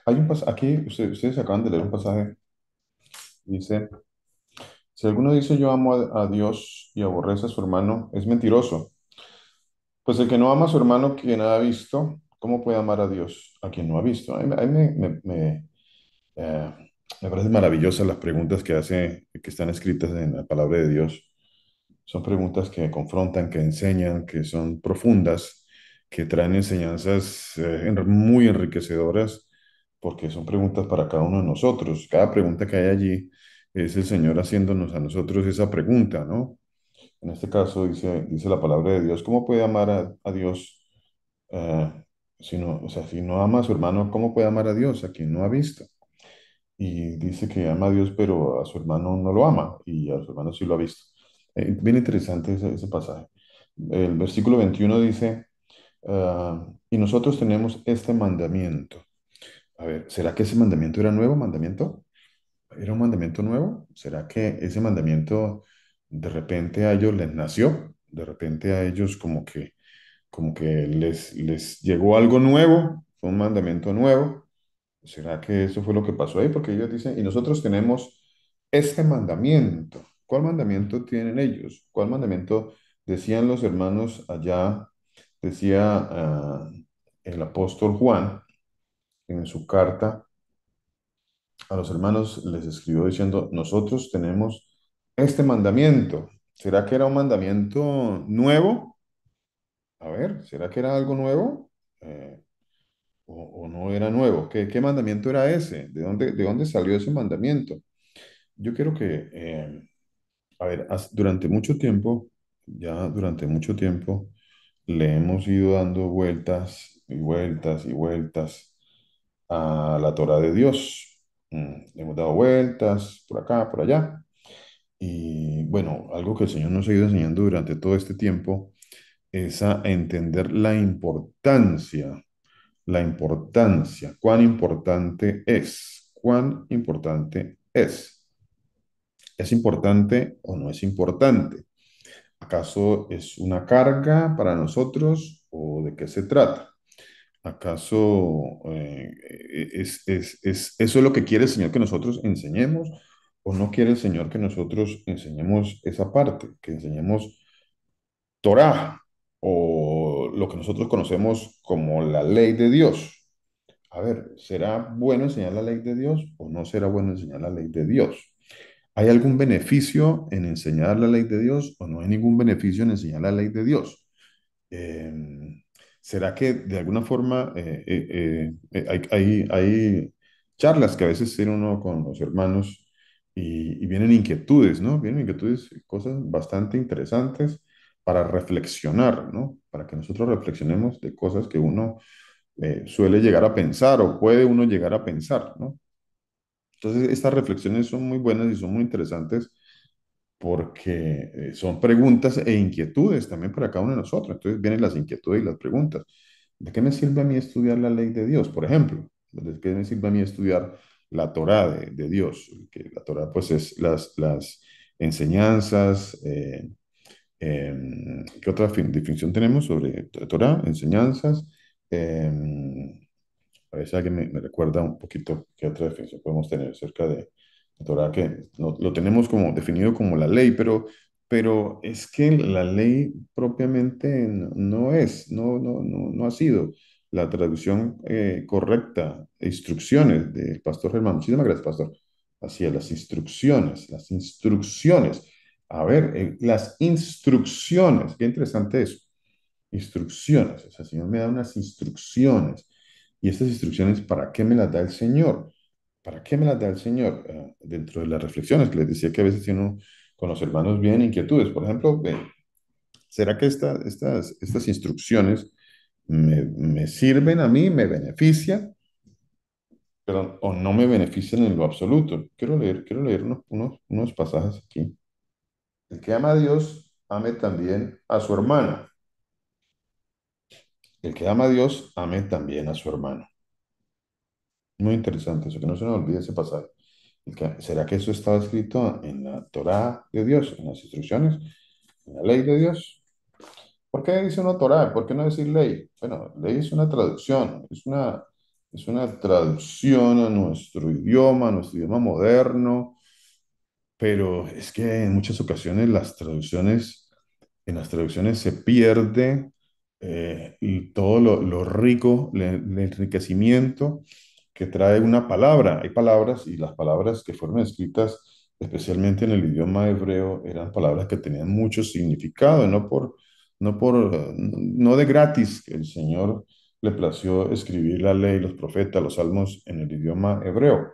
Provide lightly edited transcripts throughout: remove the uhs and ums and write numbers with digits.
Hay un pasaje, aquí ustedes acaban de leer un pasaje, dice, si alguno dice yo amo a Dios y aborrece a su hermano, es mentiroso. Pues el que no ama a su hermano, quien ha visto, ¿cómo puede amar a Dios a quien no ha visto? Eh, me parecen maravillosas las preguntas que hace, que están escritas en la palabra de Dios. Son preguntas que confrontan, que enseñan, que son profundas, que traen enseñanzas muy enriquecedoras, porque son preguntas para cada uno de nosotros. Cada pregunta que hay allí es el Señor haciéndonos a nosotros esa pregunta, ¿no? En este caso dice la palabra de Dios, ¿cómo puede amar a Dios si no, o sea, si no ama a su hermano, ¿cómo puede amar a Dios a quien no ha visto? Y dice que ama a Dios, pero a su hermano no lo ama y a su hermano sí lo ha visto. Bien interesante ese pasaje. El versículo 21 dice, y nosotros tenemos este mandamiento. A ver, ¿será que ese mandamiento era nuevo mandamiento? ¿Era un mandamiento nuevo? ¿Será que ese mandamiento de repente a ellos les nació? De repente a ellos como que les llegó algo nuevo, fue un mandamiento nuevo. ¿Será que eso fue lo que pasó ahí? Porque ellos dicen, y nosotros tenemos este mandamiento. ¿Cuál mandamiento tienen ellos? ¿Cuál mandamiento decían los hermanos allá? Decía el apóstol Juan en su carta a los hermanos, les escribió diciendo, nosotros tenemos este mandamiento. ¿Será que era un mandamiento nuevo? A ver, ¿será que era algo nuevo? Eh, o no era nuevo? ¿Qué mandamiento era ese? ¿De dónde salió ese mandamiento? Yo quiero que, a ver, durante mucho tiempo, ya durante mucho tiempo, le hemos ido dando vueltas y vueltas y vueltas a la Torah de Dios. Le hemos dado vueltas por acá, por allá. Y bueno, algo que el Señor nos ha ido enseñando durante todo este tiempo es a entender cuán importante es, cuán importante es. ¿Es importante o no es importante? ¿Acaso es una carga para nosotros o de qué se trata? ¿Acaso eso es lo que quiere el Señor que nosotros enseñemos o no quiere el Señor que nosotros enseñemos esa parte, que enseñemos Torah o lo que nosotros conocemos como la ley de Dios? A ver, ¿será bueno enseñar la ley de Dios o no será bueno enseñar la ley de Dios? ¿Hay algún beneficio en enseñar la ley de Dios o no hay ningún beneficio en enseñar la ley de Dios? Eh, ¿Será que de alguna forma hay charlas que a veces tiene uno con los hermanos y vienen inquietudes, ¿no? Vienen inquietudes, cosas bastante interesantes para reflexionar, ¿no? Para que nosotros reflexionemos de cosas que uno suele llegar a pensar o puede uno llegar a pensar, ¿no? Entonces, estas reflexiones son muy buenas y son muy interesantes porque son preguntas e inquietudes también para cada uno de nosotros. Entonces vienen las inquietudes y las preguntas. ¿De qué me sirve a mí estudiar la ley de Dios, por ejemplo? ¿De qué me sirve a mí estudiar la Torá de Dios? Que la Torá pues es las enseñanzas. ¿Qué otra definición tenemos sobre Torá? Enseñanzas. em, a ver si alguien me recuerda un poquito qué otra definición podemos tener acerca de la Torá, que lo tenemos como definido como la ley, pero es que la ley propiamente no es, no ha sido la traducción correcta, instrucciones del pastor Germán. Muchísimas gracias, pastor. Así es, las instrucciones, las instrucciones. A ver, las instrucciones, qué interesante eso. Instrucciones, o sea, el Señor me da unas instrucciones. ¿Y estas instrucciones para qué me las da el Señor? ¿Para qué me las da el Señor? Dentro de las reflexiones que les decía que a veces uno con los hermanos vienen inquietudes. Por ejemplo, ¿será que estas instrucciones me sirven a mí, me benefician, pero o no me benefician en lo absoluto? Quiero leer unos pasajes aquí. El que ama a Dios, ame también a su hermano. El que ama a Dios, ame también a su hermano. Muy interesante eso, que no se nos olvide ese pasaje. ¿Será que eso estaba escrito en la Torá de Dios, en las instrucciones, en la ley de Dios? ¿Por qué dice uno Torá? ¿Por qué no decir ley? Bueno, ley es una traducción, es una traducción a nuestro idioma moderno, pero es que en muchas ocasiones en las traducciones se pierde y todo lo rico, el enriquecimiento que trae una palabra. Hay palabras y las palabras que fueron escritas especialmente en el idioma hebreo eran palabras que tenían mucho significado, no de gratis que el Señor le plació escribir la ley, los profetas, los salmos en el idioma hebreo.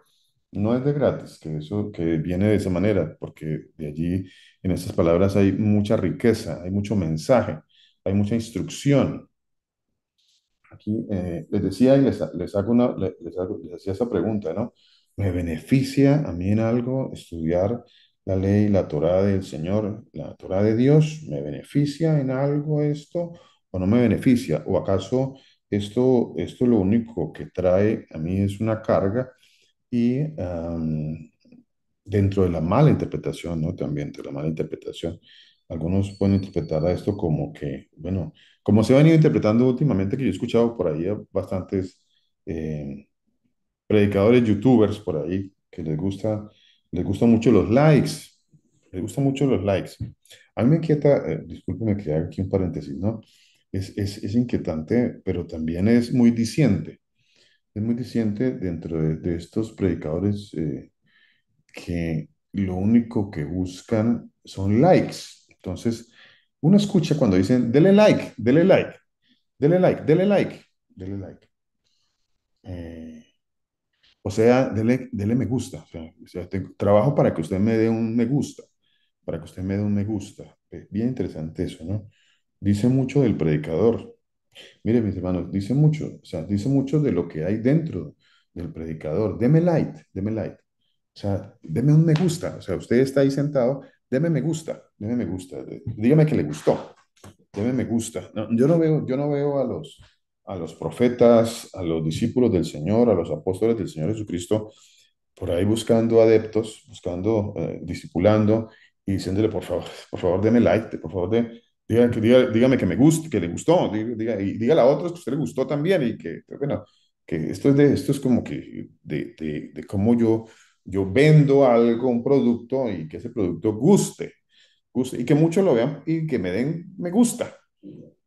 No es de gratis, que eso que viene de esa manera, porque de allí en esas palabras hay mucha riqueza, hay mucho mensaje, hay mucha instrucción. Aquí les decía y les hacía esa pregunta, ¿no? ¿Me beneficia a mí en algo estudiar la ley, la Torá del Señor, la Torá de Dios? ¿Me beneficia en algo esto o no me beneficia? ¿O acaso esto lo único que trae a mí es una carga y dentro de la mala interpretación, ¿no? También de la mala interpretación. Algunos pueden interpretar a esto como que, bueno, como se ha venido interpretando últimamente, que yo he escuchado por ahí a bastantes eh, predicadores, youtubers por ahí, que les gustan mucho los likes, les gustan mucho los likes. A mí me inquieta, discúlpeme que haga aquí un paréntesis, ¿no? Es inquietante, pero también es muy diciente dentro de estos predicadores que lo único que buscan son likes. Entonces, uno escucha cuando dicen, dele like, dele like, dele like, dele like, dele like. Eh, o sea, dele me gusta. Trabajo para que usted me dé un me gusta, para que usted me dé un me gusta. Bien interesante eso, ¿no? Dice mucho del predicador. Mire, mis hermanos, dice mucho, o sea, dice mucho de lo que hay dentro del predicador. Deme like, deme like. O sea, deme un me gusta. O sea, usted está ahí sentado, deme me gusta, deme me gusta. Dígame que le gustó, deme me gusta. No, yo no veo a los profetas, a los discípulos del Señor, a los apóstoles del Señor Jesucristo por ahí buscando adeptos, buscando, discipulando y diciéndole, por favor, deme like, por favor, dígame que me guste, que le gustó, y dígale a otros que a usted le gustó también y que, bueno, que esto es como que de cómo yo vendo algo, un producto y que ese producto guste y que muchos lo vean y que me den me gusta.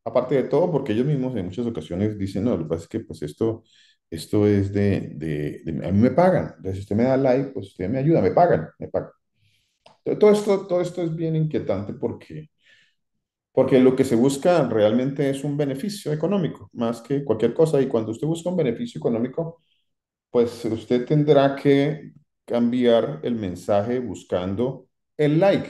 Aparte de todo, porque ellos mismos en muchas ocasiones dicen, no, lo que pasa es que pues esto es a mí me pagan. Entonces, si usted me da like, pues usted me ayuda, me pagan, me pagan. Todo esto es bien inquietante porque lo que se busca realmente es un beneficio económico, más que cualquier cosa. Y cuando usted busca un beneficio económico, pues usted tendrá que cambiar el mensaje buscando el like.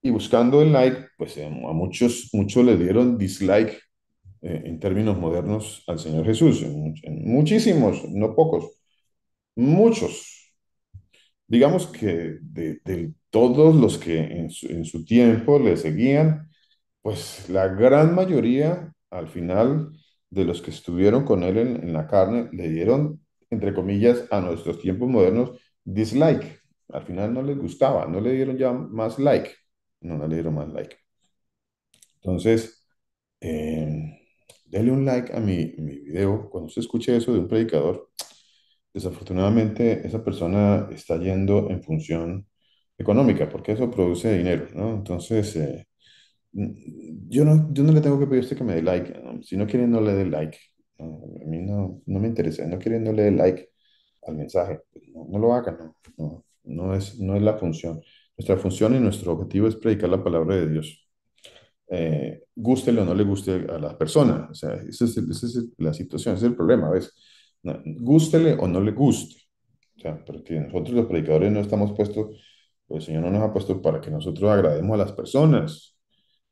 Y buscando el like, pues a muchos le dieron dislike en términos modernos al Señor Jesús, en muchísimos, no pocos, muchos. Digamos que de todos los que en su tiempo le seguían, pues la gran mayoría, al final, de los que estuvieron con él en la carne, le dieron, entre comillas, a nuestros tiempos modernos, dislike. Al final no les gustaba, no le dieron ya más like. No le dieron más like. Entonces, dele un like a mi video. Cuando usted escuche eso de un predicador, desafortunadamente esa persona está yendo en función económica, porque eso produce dinero, ¿no? Entonces, yo no le tengo que pedir a usted que me dé like, ¿no? Si no quiere, no le dé like. No, a mí no me interesa. No quiere, no le dé like al mensaje. Pues no lo haga, no es la función. Nuestra función y nuestro objetivo es predicar la palabra de Dios, gústele o no le guste a la persona. O sea, esa es la situación, ese es el problema, ¿ves? No, gústele o no le guste. O sea, porque nosotros los predicadores no estamos puestos, pues el Señor no nos ha puesto para que nosotros agrademos a las personas.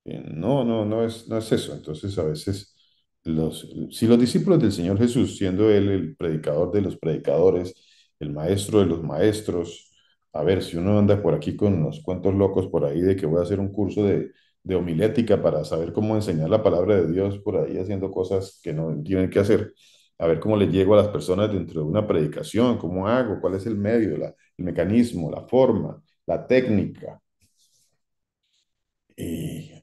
No es eso. Entonces, a veces, si los discípulos del Señor Jesús, siendo Él el predicador de los predicadores, el maestro de los maestros, a ver, si uno anda por aquí con unos cuentos locos por ahí de que voy a hacer un curso de homilética para saber cómo enseñar la palabra de Dios por ahí haciendo cosas que no tienen que hacer, a ver cómo le llego a las personas dentro de una predicación, cómo hago, cuál es el medio, el mecanismo, la forma, la técnica.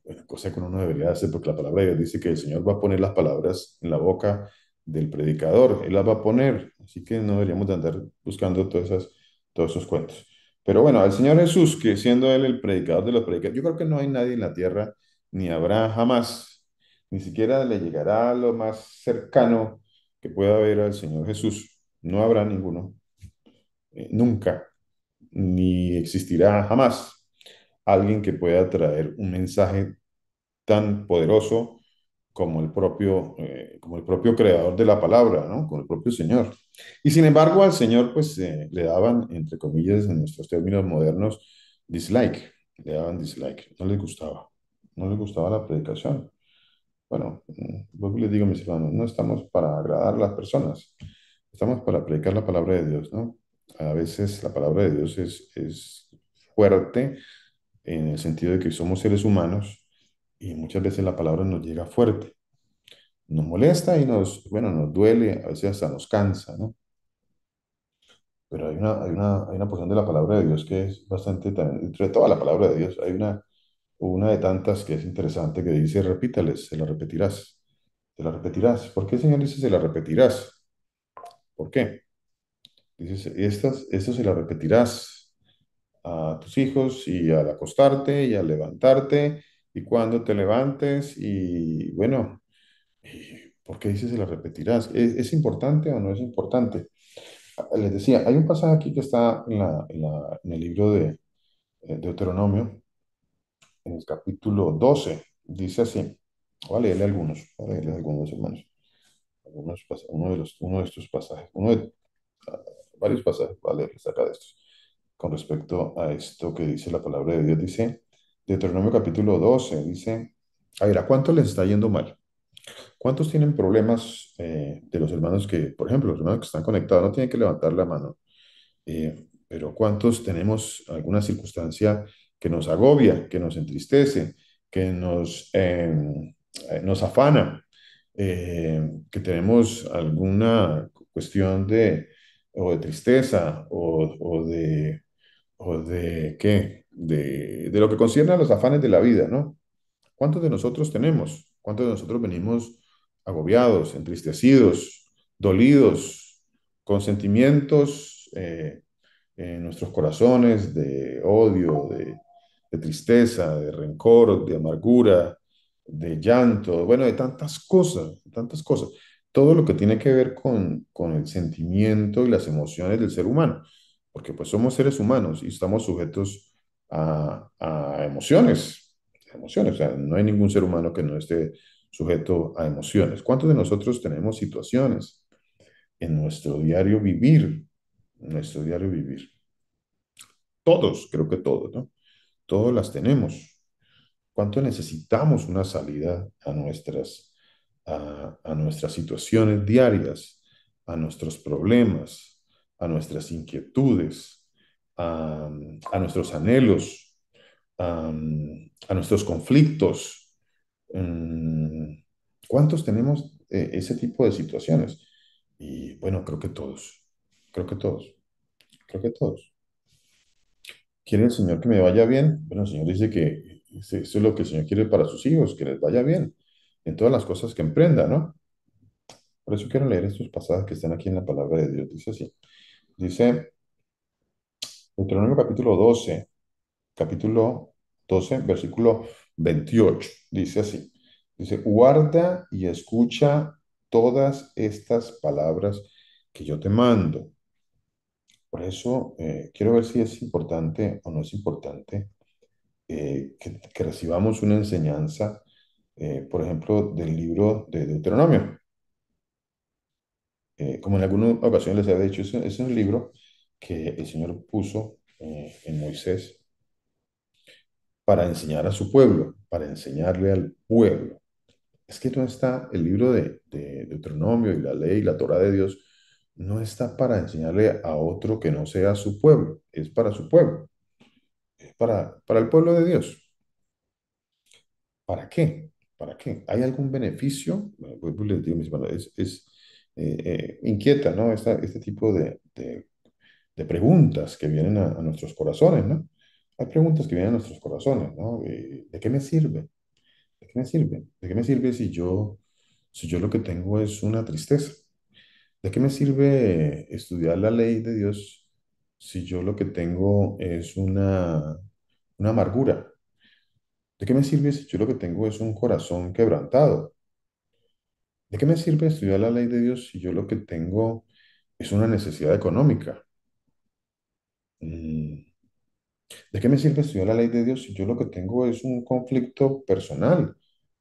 bueno, cosa que uno no debería hacer porque la palabra de Dios dice que el Señor va a poner las palabras en la boca del predicador, Él las va a poner, así que no deberíamos de andar buscando todos esos cuentos. Pero bueno, al Señor Jesús, que siendo Él el predicador de los predicadores, yo creo que no hay nadie en la tierra, ni habrá jamás, ni siquiera le llegará a lo más cercano que pueda haber al Señor Jesús. No habrá ninguno, nunca, ni existirá jamás alguien que pueda traer un mensaje tan poderoso como el propio creador de la palabra, ¿no? Como el propio Señor. Y sin embargo, al Señor, pues, le daban, entre comillas, en nuestros términos modernos, dislike, le daban dislike, no les gustaba, no les gustaba la predicación. Bueno, vuelvo y les digo, mis hermanos, no estamos para agradar a las personas, estamos para predicar la palabra de Dios, ¿no? A veces la palabra de Dios es fuerte en el sentido de que somos seres humanos y muchas veces la palabra nos llega fuerte, nos molesta y bueno, nos duele, a veces hasta nos cansa, ¿no? Pero hay una porción de la palabra de Dios que es bastante, dentro de toda la palabra de Dios, hay una de tantas que es interesante que dice, repítales, se la repetirás, se la repetirás. ¿Por qué el Señor dice se la repetirás? ¿Por qué? Dice, esto se la repetirás a tus hijos y al acostarte y al levantarte y cuando te levantes y bueno, ¿por qué dice se la repetirás? Es importante o no es importante? Les decía, hay un pasaje aquí que está en el libro de Deuteronomio, en el capítulo 12 dice así, voy a leerle algunos, voy a leerle algunos hermanos, uno de estos pasajes, varios pasajes, voy a leerles acá de estos, con respecto a esto que dice la palabra de Dios, dice, Deuteronomio capítulo 12 dice, a ver, ¿a cuánto les está yendo mal? ¿Cuántos tienen problemas de los hermanos que, por ejemplo, los hermanos que están conectados, no tienen que levantar la mano? Pero ¿cuántos tenemos alguna circunstancia que nos agobia, que nos entristece, que nos afana, que tenemos alguna cuestión o de tristeza o de qué? De lo que concierne a los afanes de la vida, ¿no? ¿Cuántos de nosotros tenemos? ¿Cuántos de nosotros venimos agobiados, entristecidos, dolidos, con sentimientos en nuestros corazones de odio, de tristeza, de rencor, de amargura, de llanto, bueno, de tantas cosas, de tantas cosas? Todo lo que tiene que ver con el sentimiento y las emociones del ser humano, porque pues somos seres humanos y estamos sujetos a emociones, o sea, no hay ningún ser humano que no esté sujeto a emociones. ¿Cuántos de nosotros tenemos situaciones en nuestro diario vivir? En nuestro diario vivir. Todos, creo que todos, ¿no? Todos las tenemos. ¿Cuánto necesitamos una salida a nuestras situaciones diarias, a nuestros problemas, a nuestras inquietudes, a nuestros anhelos, a nuestros conflictos? Mm, ¿Cuántos tenemos ese tipo de situaciones? Y bueno, creo que todos, creo que todos. ¿Quiere el Señor que me vaya bien? Bueno, el Señor dice que eso es lo que el Señor quiere para sus hijos, que les vaya bien en todas las cosas que emprenda, ¿no? Por eso quiero leer estos pasajes que están aquí en la palabra de Dios. Dice así. Dice Deuteronomio capítulo 12, versículo 28. Dice así. Dice, guarda y escucha todas estas palabras que yo te mando. Por eso quiero ver si es importante o no es importante que recibamos una enseñanza, por ejemplo, del libro de Deuteronomio. Como en alguna ocasión les había dicho, es un libro que el Señor puso en Moisés para enseñar a su pueblo, para enseñarle al pueblo. Es que no está el libro de Deuteronomio y la ley, la Torah de Dios, no está para enseñarle a otro que no sea su pueblo, es para su pueblo, es para el pueblo de Dios. ¿Para qué? ¿Para qué? ¿Hay algún beneficio? Bueno, pues les digo, mis hermanos, inquieta, ¿no? Este tipo de preguntas que vienen a nuestros corazones, ¿no? Hay preguntas que vienen a nuestros corazones, ¿no? ¿De qué me sirve? qué me sirve? ¿De qué me sirve si yo lo que tengo es una tristeza? ¿De qué me sirve estudiar la ley de Dios si yo lo que tengo es una amargura? ¿De qué me sirve si yo lo que tengo es un corazón quebrantado? ¿De qué me sirve estudiar la ley de Dios si yo lo que tengo es una necesidad económica? Mm, ¿De qué me sirve estudiar la ley de Dios si yo lo que tengo es un conflicto personal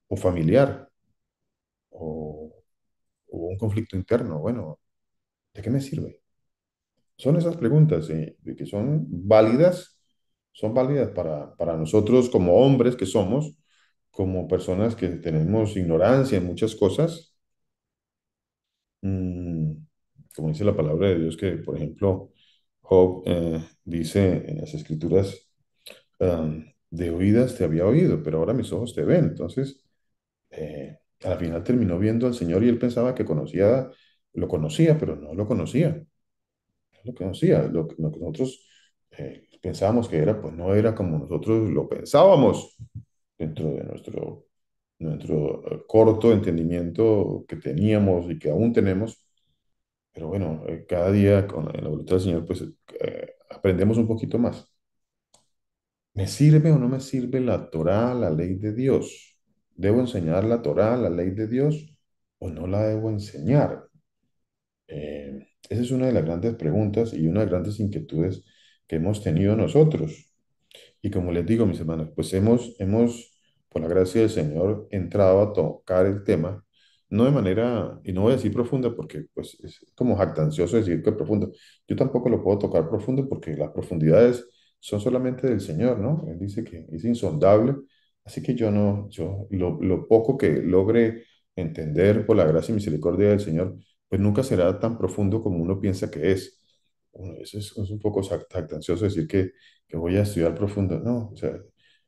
o familiar o, o un conflicto interno? Bueno, ¿de qué me sirve? Son esas preguntas de que son válidas para nosotros como hombres que somos, como personas que tenemos ignorancia en muchas cosas. Mm, Como dice la palabra de Dios, que por ejemplo, Job dice en las escrituras, de oídas te había oído, pero ahora mis ojos te ven. Entonces, al final terminó viendo al Señor y él pensaba que lo conocía, pero no lo conocía. No lo conocía. Lo que nosotros pensábamos que era, pues no era como nosotros lo pensábamos dentro de nuestro corto entendimiento que teníamos y que aún tenemos. Pero bueno, cada día en la voluntad del Señor, pues aprendemos un poquito más. ¿Me sirve o no me sirve la Torá, la ley de Dios? ¿Debo enseñar la Torá, la ley de Dios, o no la debo enseñar? Esa es una de las grandes preguntas y una de las grandes inquietudes que hemos tenido nosotros. Y como les digo, mis hermanos, pues por la gracia del Señor, entrado a tocar el tema, no de manera, y no voy a decir profunda porque pues es como jactancioso decir que es profundo. Yo tampoco lo puedo tocar profundo porque las profundidades son solamente del Señor, ¿no? Él dice que es insondable, así que yo no, yo lo poco que logre entender por la gracia y misericordia del Señor, pues nunca será tan profundo como uno piensa que es. Bueno, eso es un poco jactancioso decir que voy a estudiar profundo. No, o sea,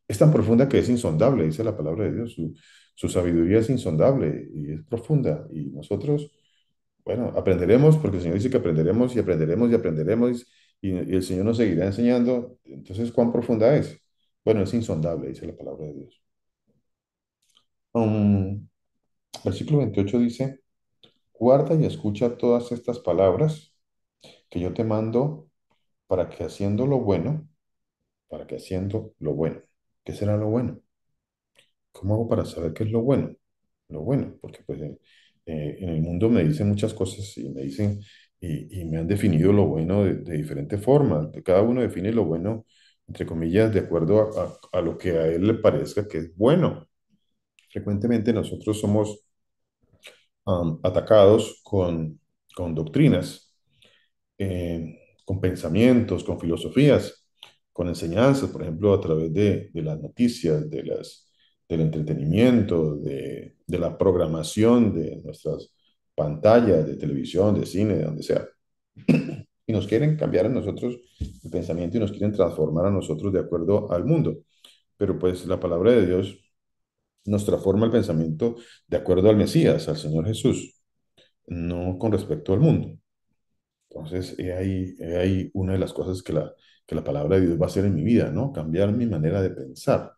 es tan profunda que es insondable, dice la palabra de Dios. Su sabiduría es insondable y es profunda. Y nosotros, bueno, aprenderemos, porque el Señor dice que aprenderemos y aprenderemos y aprenderemos y el Señor nos seguirá enseñando. Entonces, ¿cuán profunda es? Bueno, es insondable, dice la palabra de Dios. Um, Versículo 28 dice, guarda y escucha todas estas palabras que yo te mando para que haciendo lo bueno, para que haciendo lo bueno. ¿Qué será lo bueno? ¿Cómo hago para saber qué es lo bueno? Lo bueno, porque pues en el mundo me dicen muchas cosas y me dicen y me han definido lo bueno de diferentes formas. Cada uno define lo bueno, entre comillas, de acuerdo a lo que a él le parezca que es bueno. Frecuentemente nosotros somos atacados con doctrinas con pensamientos, con filosofías, con enseñanzas, por ejemplo, a través de las noticias, del entretenimiento, de la programación de nuestras pantallas, de televisión, de cine, de donde sea. Y nos quieren cambiar a nosotros el pensamiento y nos quieren transformar a nosotros de acuerdo al mundo. Pero pues la palabra de Dios nos transforma el pensamiento de acuerdo al Mesías, al Señor Jesús, no con respecto al mundo. Entonces, he ahí una de las cosas que la palabra de Dios va a hacer en mi vida, ¿no? Cambiar mi manera de pensar.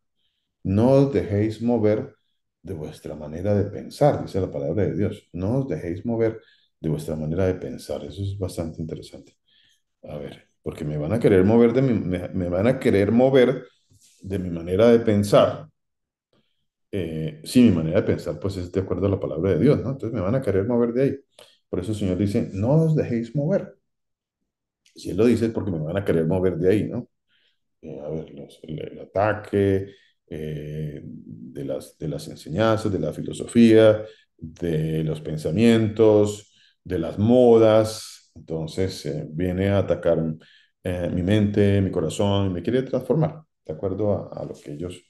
No os dejéis mover de vuestra manera de pensar, dice la palabra de Dios. No os dejéis mover de vuestra manera de pensar. Eso es bastante interesante. A ver, porque me van a querer mover me van a querer mover de mi manera de pensar. Sí, mi manera de pensar, pues es de acuerdo a la palabra de Dios, ¿no? Entonces me van a querer mover de ahí. Por eso el Señor dice, no os dejéis mover. Si él lo dice es porque me van a querer mover de ahí, ¿no? A ver, el ataque de las enseñanzas, de la filosofía, de los pensamientos, de las modas. Entonces, viene a atacar mi mente, mi corazón, y me quiere transformar, de acuerdo a lo que ellos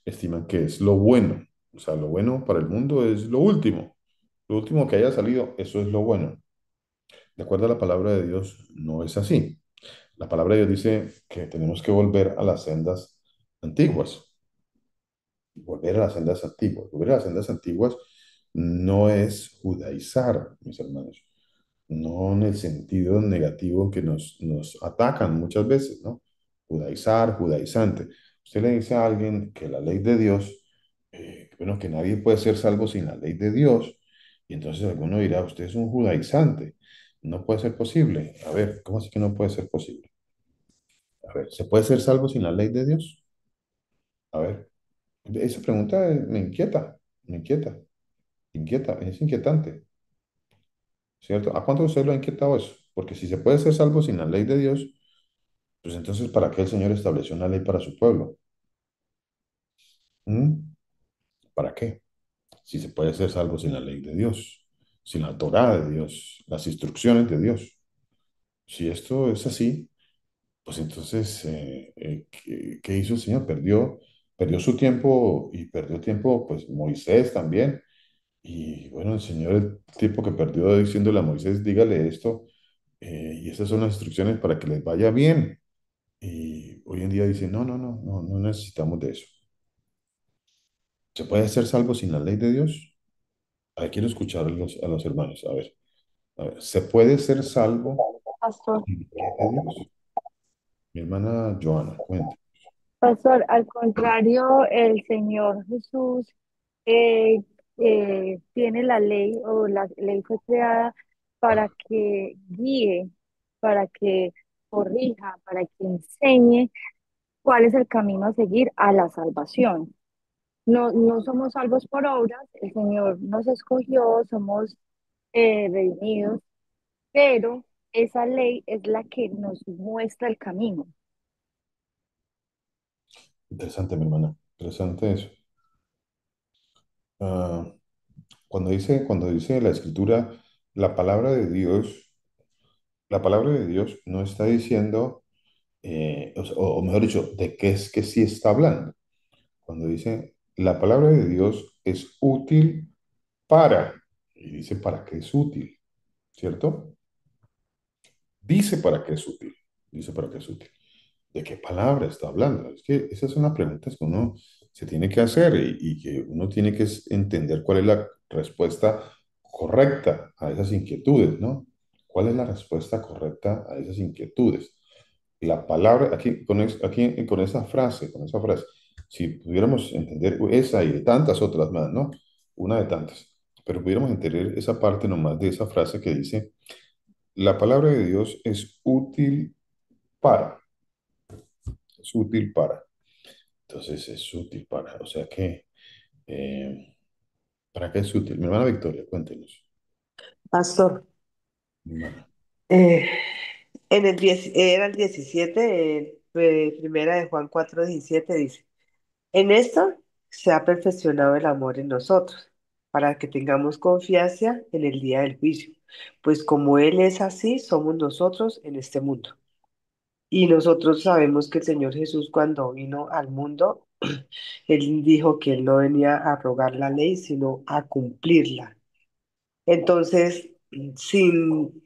estiman que es lo bueno. O sea, lo bueno para el mundo es lo último. Lo último que haya salido, eso es lo bueno. De acuerdo a la palabra de Dios, no es así. La palabra de Dios dice que tenemos que volver a las sendas antiguas, volver a las sendas antiguas. Volver a las sendas antiguas no es judaizar, mis hermanos, no en el sentido negativo que nos atacan muchas veces, ¿no? Judaizar, judaizante. Usted le dice a alguien que la ley de Dios, bueno, que nadie puede ser salvo sin la ley de Dios. Y entonces alguno dirá, usted es un judaizante, no puede ser posible. A ver, ¿cómo así que no puede ser posible? A ver, ¿se puede ser salvo sin la ley de Dios? A ver, esa pregunta me inquieta, me inquieta, inquieta, es inquietante, ¿cierto? ¿A cuánto de ustedes lo ha inquietado eso? Porque si se puede ser salvo sin la ley de Dios, pues entonces, ¿para qué el Señor estableció una ley para su pueblo? ¿Mm? ¿Para qué? Si se puede ser salvo sin la ley de Dios, sin la Torá de Dios, las instrucciones de Dios. Si esto es así, pues entonces, ¿qué hizo el Señor? Perdió su tiempo y perdió tiempo, pues Moisés también. Y bueno, el Señor, el tiempo que perdió diciéndole a Moisés, dígale esto, y esas son las instrucciones para que les vaya bien. Y hoy en día dice, no, no, no, no, no necesitamos de eso. ¿Se puede ser salvo sin la ley de Dios? A ver, quiero escuchar a los hermanos. A ver, ¿se puede ser salvo Pastor, sin la ley de Dios? Mi hermana Joana, cuenta. pastor, al contrario, el Señor Jesús eh, tiene la ley o la ley fue creada para que guíe, para que corrija, para que enseñe cuál es el camino a seguir a la salvación. No, no somos salvos por obras, el Señor nos escogió, somos redimidos, pero esa ley es la que nos muestra el camino. Interesante, mi hermana. Interesante eso. Ah, cuando dice la escritura, la palabra de Dios, la palabra de Dios no está diciendo, o mejor dicho, de qué es que sí está hablando. Cuando dice, la palabra de Dios es útil para, y dice para qué es útil, ¿cierto? Dice para qué es útil, dice para qué es útil. ¿De qué palabra está hablando? Es que esas son las preguntas que uno se tiene que hacer y que uno tiene que entender cuál es la respuesta correcta a esas inquietudes, ¿no? ¿Cuál es la respuesta correcta a esas inquietudes? La palabra, aquí con esa frase, si pudiéramos entender esa y de tantas otras más, ¿no? Una de tantas, pero pudiéramos entender esa parte nomás de esa frase que dice, la palabra de Dios es útil para, es útil para. Entonces es útil para, o sea que, eh, ¿para qué es útil? Mi hermana Victoria, cuéntenos. Pastor, Mi hermana. eh, era el 17, primera de Juan 4:17 dice, en esto se ha perfeccionado el amor en nosotros, para que tengamos confianza en el día del juicio, pues como Él es así, somos nosotros en este mundo. Y nosotros sabemos que el Señor Jesús cuando vino al mundo, Él dijo que Él no venía a rogar la ley, sino a cumplirla. Entonces, sin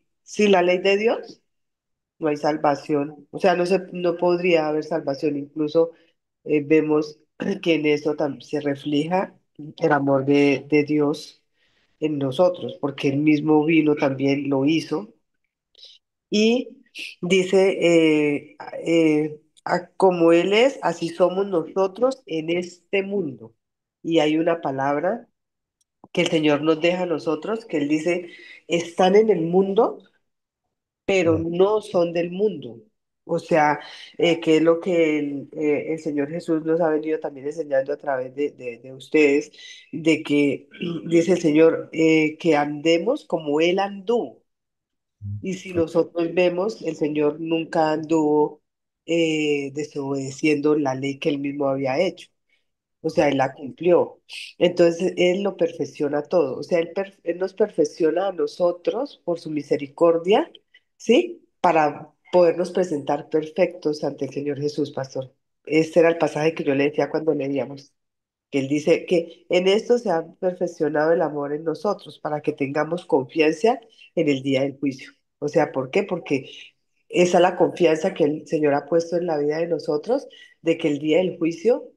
la ley de Dios, no hay salvación. O sea, no podría haber salvación. Incluso vemos que en eso se refleja el amor de Dios en nosotros, porque Él mismo vino también, lo hizo. Y dice, como Él es, así somos nosotros en este mundo. Y hay una palabra que el Señor nos deja a nosotros, que Él dice, están en el mundo, pero Mm. no son del mundo. O sea, que es lo que el Señor Jesús nos ha venido también enseñando a través de ustedes, de que dice el Señor que andemos como Él anduvo. Y si nosotros vemos, el Señor nunca anduvo desobedeciendo la ley que Él mismo había hecho. O sea, Él la cumplió. Entonces, Él lo perfecciona todo. O sea, Él nos perfecciona a nosotros por su misericordia, ¿sí? Para podernos presentar perfectos ante el Señor Jesús, pastor. Este era el pasaje que yo le decía cuando leíamos, que Él dice que en esto se ha perfeccionado el amor en nosotros, para que tengamos confianza en el día del juicio. O sea, ¿por qué? Porque esa es la confianza que el Señor ha puesto en la vida de nosotros, de que el día del juicio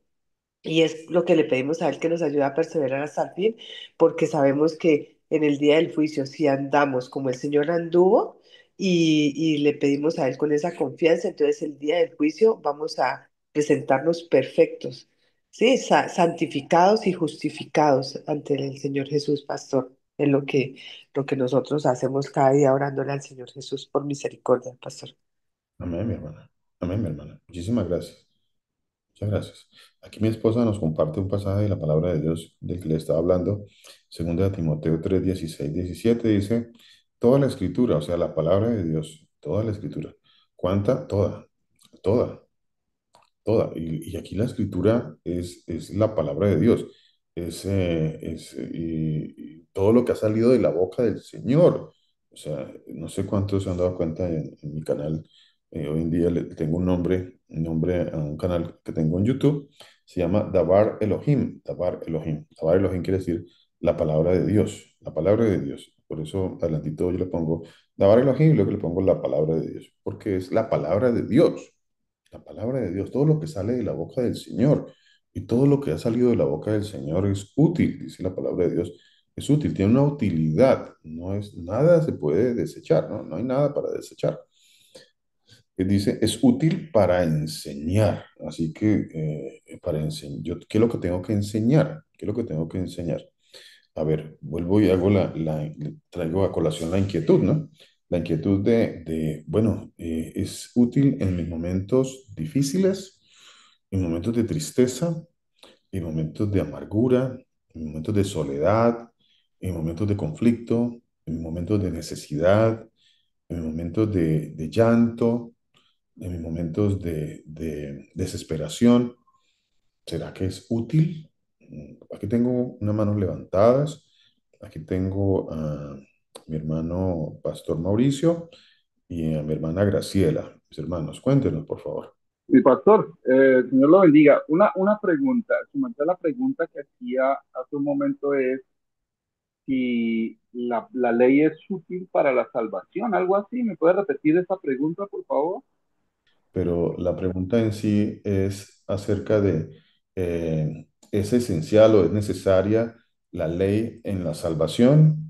y es lo que le pedimos a Él que nos ayude a perseverar hasta el fin, porque sabemos que en el día del juicio, si andamos como el Señor anduvo y le pedimos a Él con esa confianza, entonces el día del juicio vamos a presentarnos perfectos, Sí, santificados y justificados ante el Señor Jesús, pastor. Es lo que nosotros hacemos cada día orándole al Señor Jesús por misericordia, pastor. Amén, mi hermana. Amén, mi hermana. Muchísimas gracias. Muchas gracias. Aquí mi esposa nos comparte un pasaje de la palabra de Dios del que le estaba hablando. Segunda de Timoteo 3 16 17 dice, toda la escritura, o sea, la palabra de Dios, toda la escritura. ¿Cuánta? Toda. Toda. Y aquí la escritura es la palabra de Dios. Y todo lo que ha salido de la boca del Señor. O sea, no sé cuántos se han dado cuenta en mi canal. Hoy en día le tengo un nombre a un canal que tengo en YouTube. Se llama Dabar Elohim. Dabar Elohim. Dabar Elohim quiere decir la palabra de Dios. La palabra de Dios. Por eso adelantito yo le pongo Dabar Elohim y luego le pongo la palabra de Dios. Porque es la palabra de Dios. La palabra de Dios, todo lo que sale de la boca del Señor y todo lo que ha salido de la boca del Señor es útil, dice la palabra de Dios, es útil, tiene una utilidad, no es nada se puede desechar, ¿no? No hay nada para desechar. Dice, es útil para enseñar, así que para enseñar, ¿qué es lo que tengo que enseñar? ¿Qué es lo que tengo que enseñar? A ver, vuelvo y hago traigo a colación la inquietud, ¿no? La inquietud bueno, es útil en mis momentos difíciles, en momentos de tristeza, en momentos de amargura, en momentos de soledad, en momentos de conflicto, en momentos de necesidad, en momentos de llanto, en momentos de desesperación. ¿Será que es útil? Aquí tengo unas manos levantadas. Aquí tengo a mi hermano Pastor Mauricio y a mi hermana Graciela. Mis hermanos, cuéntenos, por favor. Mi pastor, Señor lo bendiga. Una pregunta, sumante a la pregunta que hacía hace un momento es si la ley es útil para la salvación, algo así. ¿Me puede repetir esa pregunta, por favor? Pero la pregunta en sí es acerca de, ¿es esencial o es necesaria la ley en la salvación?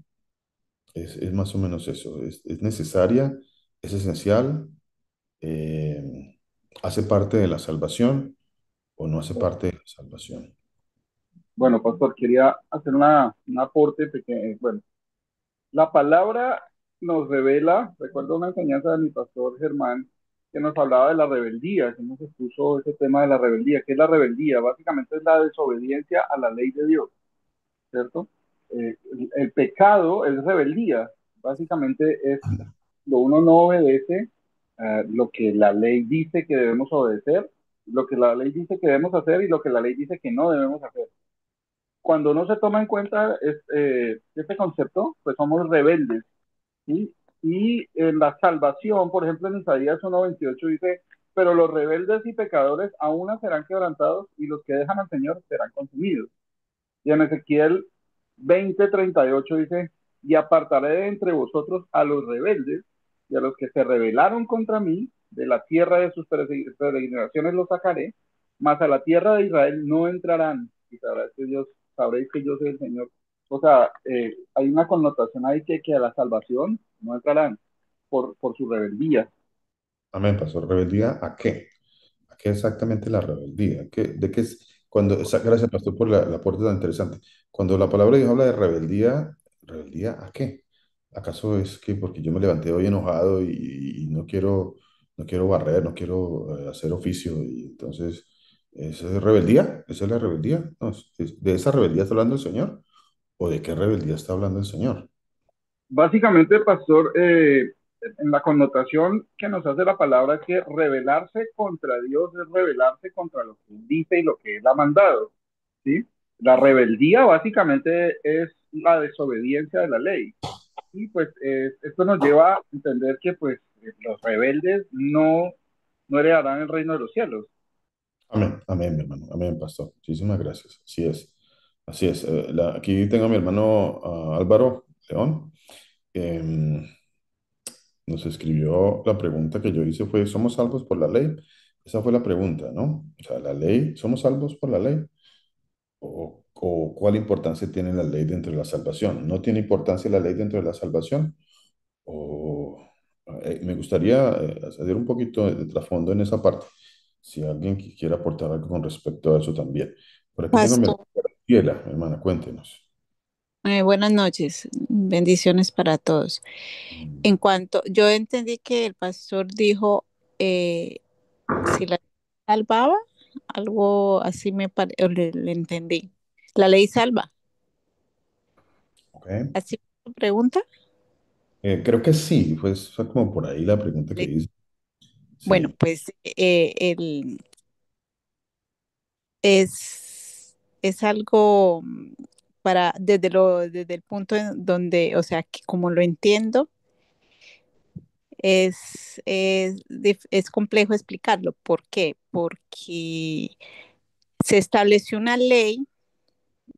Es más o menos eso. Es necesaria? ¿Es esencial? Eh, ¿Hace parte de la salvación o no hace parte de la salvación? Bueno, pastor, quería hacer un aporte pequeño. Bueno, la palabra nos revela, recuerdo una enseñanza de mi pastor Germán, que nos hablaba de la rebeldía, que nos expuso ese tema de la rebeldía. ¿Qué es la rebeldía? Básicamente es la desobediencia a la ley de Dios, ¿cierto? El pecado es rebeldía, básicamente es lo uno no obedece lo que la ley dice que debemos obedecer, lo que la ley dice que debemos hacer y lo que la ley dice que no debemos hacer. Cuando no se toma en cuenta este concepto, pues somos rebeldes, ¿sí? Y en la salvación, por ejemplo, en Isaías 1:28 dice, pero los rebeldes y pecadores aún serán quebrantados y los que dejan al Señor serán consumidos. Y en Ezequiel 20:38 dice, y apartaré de entre vosotros a los rebeldes y a los que se rebelaron contra mí, de la tierra de sus peregrinaciones los sacaré, mas a la tierra de Israel no entrarán, y sabréis que yo soy el Señor. O sea, hay una connotación ahí que a la salvación no entrarán por su rebeldía. Amén, pastor. ¿Rebeldía a qué? ¿A qué exactamente la rebeldía? ¿De qué es? Gracias, pastor, por la aporte tan interesante. Cuando la palabra de Dios habla de rebeldía, ¿rebeldía a qué? ¿Acaso es que porque yo me levanté hoy enojado y no quiero barrer, no quiero hacer oficio y entonces, ¿esa es rebeldía? ¿Esa es la rebeldía? No, ¿de esa rebeldía está hablando el Señor? ¿O de qué rebeldía está hablando el Señor? Básicamente, pastor, en la connotación que nos hace la palabra es que rebelarse contra Dios es rebelarse contra lo que Él dice y lo que Él ha mandado, ¿sí? La rebeldía básicamente es la desobediencia de la ley. Y pues esto nos lleva a entender que pues los rebeldes no heredarán el reino de los cielos. Amén, amén, mi hermano. Amén, pastor. Muchísimas gracias. Así es. Así es. Aquí tengo a mi hermano Álvaro León. Em, Nos escribió la pregunta que yo hice fue, ¿somos salvos por la ley? Esa fue la pregunta, ¿no? O sea, la ley, ¿somos salvos por la ley? ¿O cuál importancia tiene la ley dentro de la salvación? ¿No tiene importancia la ley dentro de la salvación? O me gustaría hacer un poquito de trasfondo en esa parte. si alguien quiere aportar algo con respecto a eso también. Por aquí tengo a mi Pastor, hermana Graciela. Mi hermana, cuéntenos. buenas noches, bendiciones para todos. Mm, En cuanto, yo entendí que el pastor dijo, eh, si la salvaba, algo así le entendí. La ley salva, ok. así me pregunta. Creo que sí, pues fue como por ahí la pregunta que Le- hice. Bueno, Sí, pues es algo desde el punto en donde, o sea, que como lo entiendo, es complejo explicarlo. ¿Por qué? Porque se estableció una ley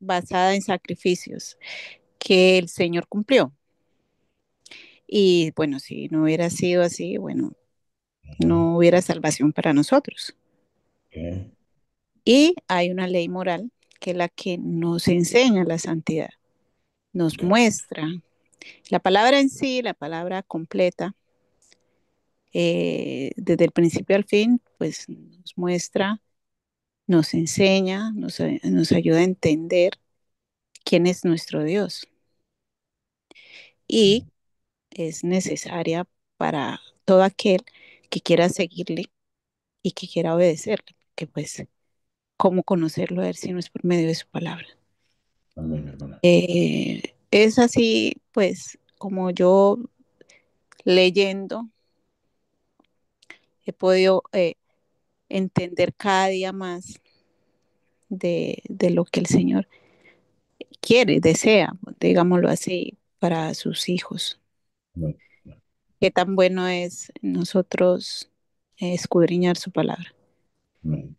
basada en sacrificios que el Señor cumplió. Y bueno, si no hubiera sido así, bueno, ujú, no hubiera salvación para nosotros. ok, Y hay una ley moral que es la que nos enseña la santidad, nos ya, muestra la palabra en sí, la palabra completa, desde el principio al fin, pues nos muestra, nos enseña, nos ayuda a entender quién es nuestro Dios y es necesaria para todo aquel que quiera seguirle y que quiera obedecerle, que pues, ¿cómo conocerlo a él si no es por medio de su palabra? amén, mi hermana. Es así, pues, como yo leyendo he podido entender cada día más de lo que el Señor quiere, desea, digámoslo así, para sus hijos. Amén, Qué tan bueno es nosotros escudriñar su palabra. amén,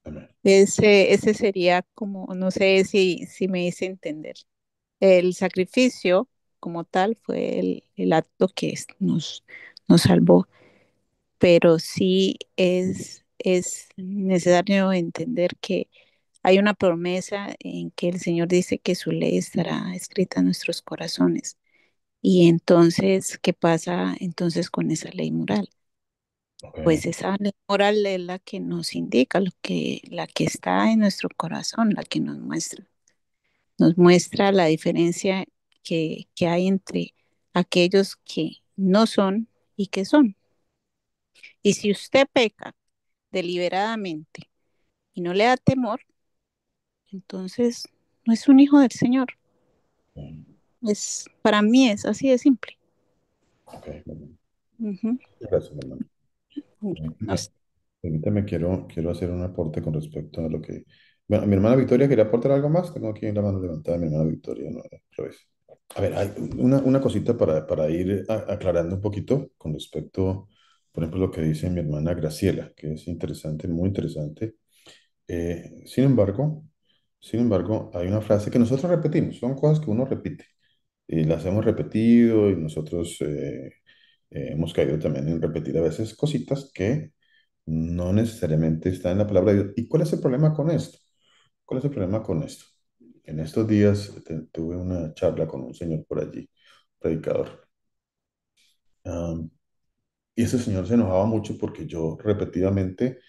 amén. Ese sería como, no sé si me hice entender. El sacrificio como tal fue el acto que nos salvó, pero sí es necesario entender que hay una promesa en que el Señor dice que su ley estará escrita en nuestros corazones. Y entonces, ¿qué pasa entonces con esa ley moral? Ok, Pues esa ley moral es la que nos indica la que está en nuestro corazón, la que nos muestra la diferencia que hay entre aquellos que no son y que son. Y si usted peca deliberadamente y no le da temor, entonces no es un hijo del Señor. Para mí es así de simple. ok, amén. Ujú. Gracias, mi hermana. No Permítame, sé. permítame, quiero hacer un aporte con respecto a lo que... Bueno, mi hermana Victoria quería aportar algo más. Tengo aquí la mano levantada, mi hermana Victoria, no, otra vez. A ver, hay una cosita para ir aclarando un poquito con respecto, por ejemplo, lo que dice mi hermana Graciela, que es interesante, muy interesante. Sin embargo, hay una frase que nosotros repetimos, son cosas que uno repite y las hemos repetido y nosotros hemos caído también en repetir a veces cositas que no necesariamente están en la palabra de Dios. ¿Y cuál es el problema con esto? ¿Cuál es el problema con esto? En estos días tuve una charla con un señor por allí, predicador. Am, y ese señor se enojaba mucho porque yo repetidamente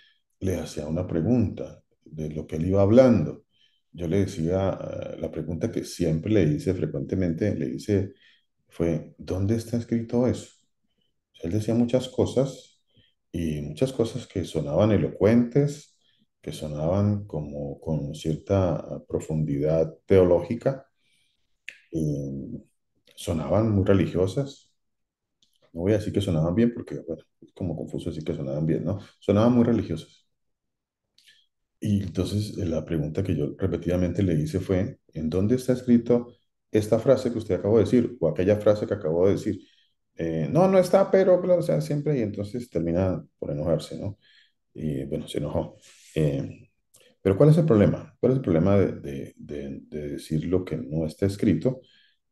le hacía una pregunta de lo que él iba hablando. Yo le decía, la pregunta que siempre le hice frecuentemente, le hice, fue, ¿dónde está escrito eso? Él decía muchas cosas y muchas cosas que sonaban elocuentes, que sonaban como con cierta profundidad teológica, y sonaban muy religiosas. No voy a decir que sonaban bien porque, bueno, es como confuso decir que sonaban bien, ¿no? Sonaban muy religiosas. Y entonces la pregunta que yo repetidamente le hice fue, ¿en dónde está escrito esta frase que usted acabó de decir o aquella frase que acabó de decir? No, no está, pero, o sea, siempre, y entonces termina por enojarse, ¿no? Y bueno, se enojó. Pero ¿cuál es el problema? ¿Cuál es el problema de decir lo que no está escrito?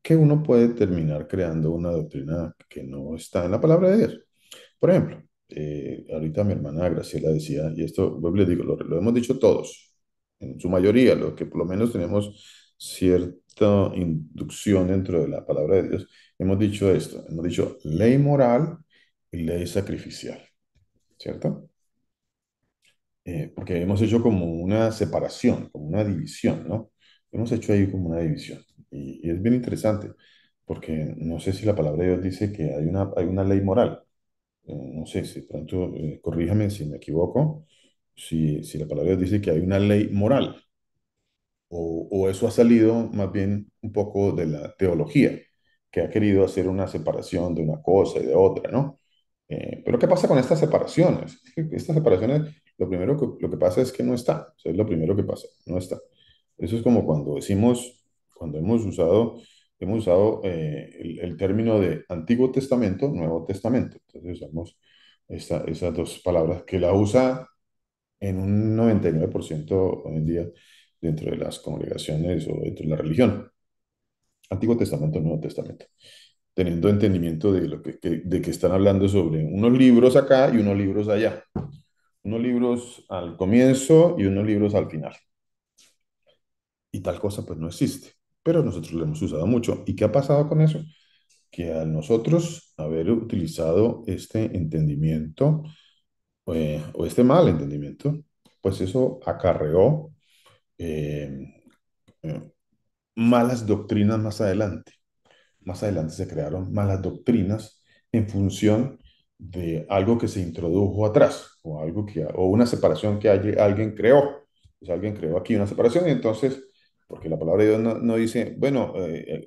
Que uno puede terminar creando una doctrina que no está en la palabra de Dios. Por ejemplo, ahorita mi hermana Graciela decía, y esto vuelvo y le digo, lo hemos dicho todos, en su mayoría, los que por lo menos tenemos cierta inducción dentro de la palabra de Dios, hemos dicho esto, hemos dicho ley moral y ley sacrificial, ¿cierto? porque hemos hecho como una separación, como una división, ¿no? Hemos hecho ahí como una división. Y es bien interesante, porque no sé si la palabra de Dios dice que hay una ley moral. No sé, si de pronto, corríjame si me equivoco, si la palabra de Dios dice que hay una ley moral o eso ha salido más bien un poco de la teología, que ha querido hacer una separación de una cosa y de otra, ¿no? Pero ¿qué pasa con estas separaciones? Estas separaciones, lo primero lo que pasa es que no está, o sea, es lo primero que pasa, no está. Eso es como cuando decimos, cuando hemos usado el término de Antiguo Testamento, Nuevo Testamento. Entonces usamos esas dos palabras que la usa en un 99% hoy en día dentro de las congregaciones o dentro de la religión. Antiguo Testamento, Nuevo Testamento. Teniendo entendimiento de, de que están hablando sobre unos libros acá y unos libros allá. Unos libros al comienzo y unos libros al final. Y tal cosa pues no existe. Pero nosotros lo hemos usado mucho. ¿Y qué ha pasado con eso? Que al nosotros haber utilizado este entendimiento o este mal entendimiento, pues eso acarreó eh, eh, malas doctrinas más adelante. Más adelante se crearon malas doctrinas en función de algo que se introdujo atrás o algo o una separación que alguien creó. Pues alguien creó aquí una separación y entonces, porque la palabra de Dios no dice, bueno,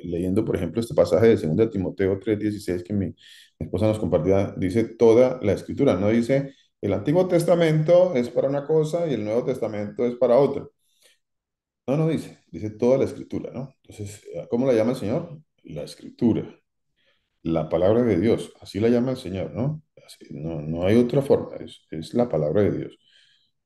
leyendo por ejemplo este pasaje de 2 de Timoteo 3:16 que mi esposa nos compartía, dice toda la escritura, no dice el Antiguo Testamento es para una cosa y el Nuevo Testamento es para otra. No dice toda la escritura, ¿no? Entonces, ¿cómo la llama el Señor? La escritura, la palabra de Dios, así la llama el Señor, ¿no? No hay otra forma, es la palabra de Dios,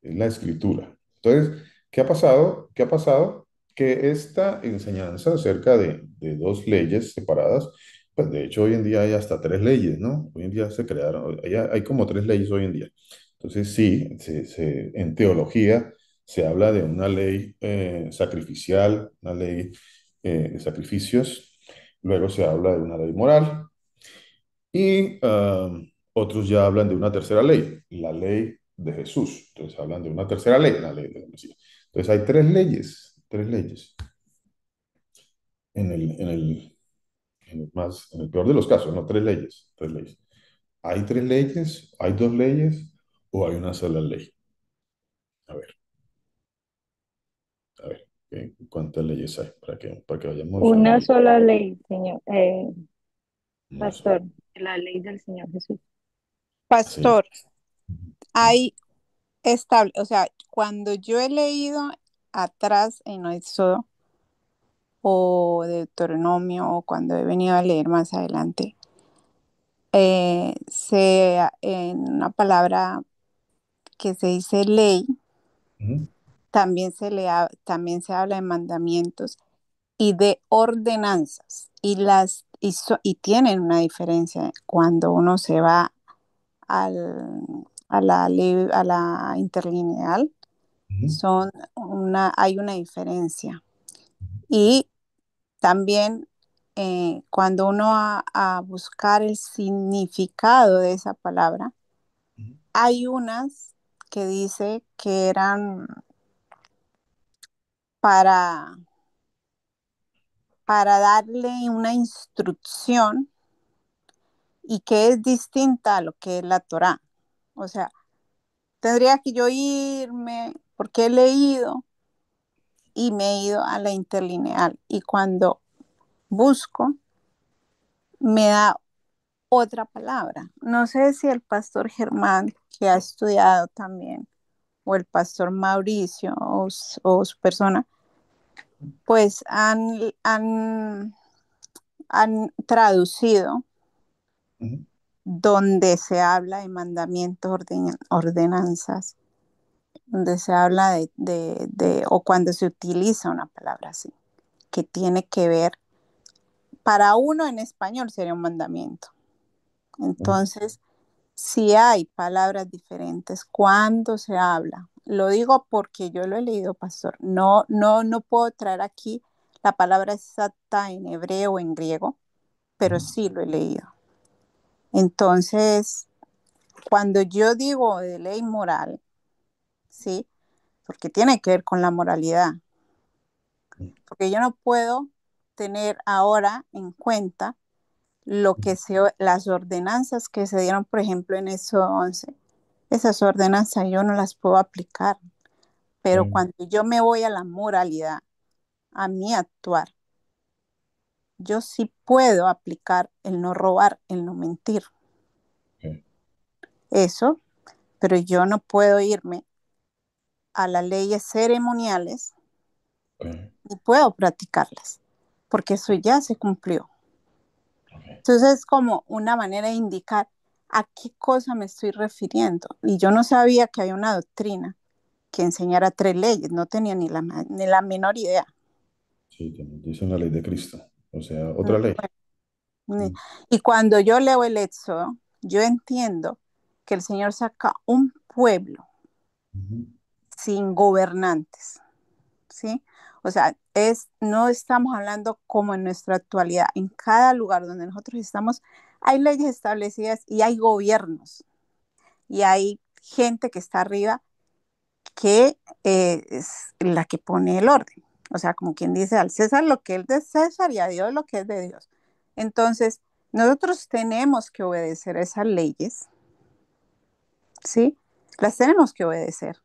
es la escritura. Entonces, ¿qué ha pasado? ¿Qué ha pasado? Que esta enseñanza acerca de dos leyes separadas, pues de hecho hoy en día hay hasta tres leyes, ¿no? Hoy en día se crearon, hay como tres leyes hoy en día. Entonces, sí, en teología se habla de una ley sacrificial, una ley de sacrificios, luego se habla de una ley moral y otros ya hablan de una tercera ley, la ley de Jesús. Entonces hablan de una tercera ley, la ley del Mesías. Entonces hay tres leyes. En el peor de los casos, no tres leyes, tres leyes. ¿Hay tres leyes? ¿Hay dos leyes? ¿O hay una sola ley? A ver, a ver, ¿qué? ¿Cuántas leyes hay? Para que vayamos Una analizando. sola ley, señor, Una sola. pastor, la ley del Señor Jesús. Sí. Pastor, hay estable, o sea, cuando yo he leído atrás en Éxodo o Deuteronomio o cuando he venido a leer más adelante, en una palabra que se dice ley, Ujú, también se habla de mandamientos y de ordenanzas y tienen una diferencia cuando uno se va al, a la ley, a la interlineal, ujú, hay una diferencia. Y también cuando uno va a buscar el significado de esa palabra, ujú, hay unas que dice que eran para, para darle una instrucción y que es distinta a lo que es la Torá. O sea, tendría que yo irme porque he leído y me he ido a la interlineal y cuando busco me da otra palabra. No sé si el pastor Germán, que ha estudiado también, o el pastor Mauricio o su persona, pues han traducido ujú, donde se habla de mandamientos, ordenanzas, donde se habla o cuando se utiliza una palabra así, que tiene que ver, para uno en español sería un mandamiento. ujú, Entonces, si hay palabras diferentes cuando se habla, lo digo porque yo lo he leído, pastor. No puedo traer aquí la palabra exacta en hebreo o en griego, pero ujú, sí lo he leído. Entonces, cuando yo digo de ley moral, ¿sí? Porque tiene que ver con la moralidad. Porque yo no puedo tener ahora en cuenta las ordenanzas que se dieron, por ejemplo, en eso 11. Esas ordenanzas yo no las puedo aplicar, pero Ok, cuando yo me voy a la moralidad, a mi actuar, yo sí puedo aplicar el no robar, el no mentir. ok, Eso, pero yo no puedo irme a las leyes ceremoniales ok, ni puedo practicarlas, porque eso ya se cumplió. ok. Entonces es como una manera de indicar a qué cosa me estoy refiriendo. Y yo no sabía que había una doctrina que enseñara 3 leyes, no tenía ni la menor idea. Sí, dicen la ley de Cristo, o sea, otra ley. Bueno, Mm, y cuando yo leo el Éxodo, yo entiendo que el Señor saca un pueblo ujú, sin gobernantes, ¿sí? O sea, no estamos hablando como en nuestra actualidad. En cada lugar donde nosotros estamos, hay leyes establecidas y hay gobiernos y hay gente que está arriba que es la que pone el orden. O sea, como quien dice al César lo que es de César y a Dios lo que es de Dios. Entonces, nosotros tenemos que obedecer esas leyes, ¿sí? Las tenemos que obedecer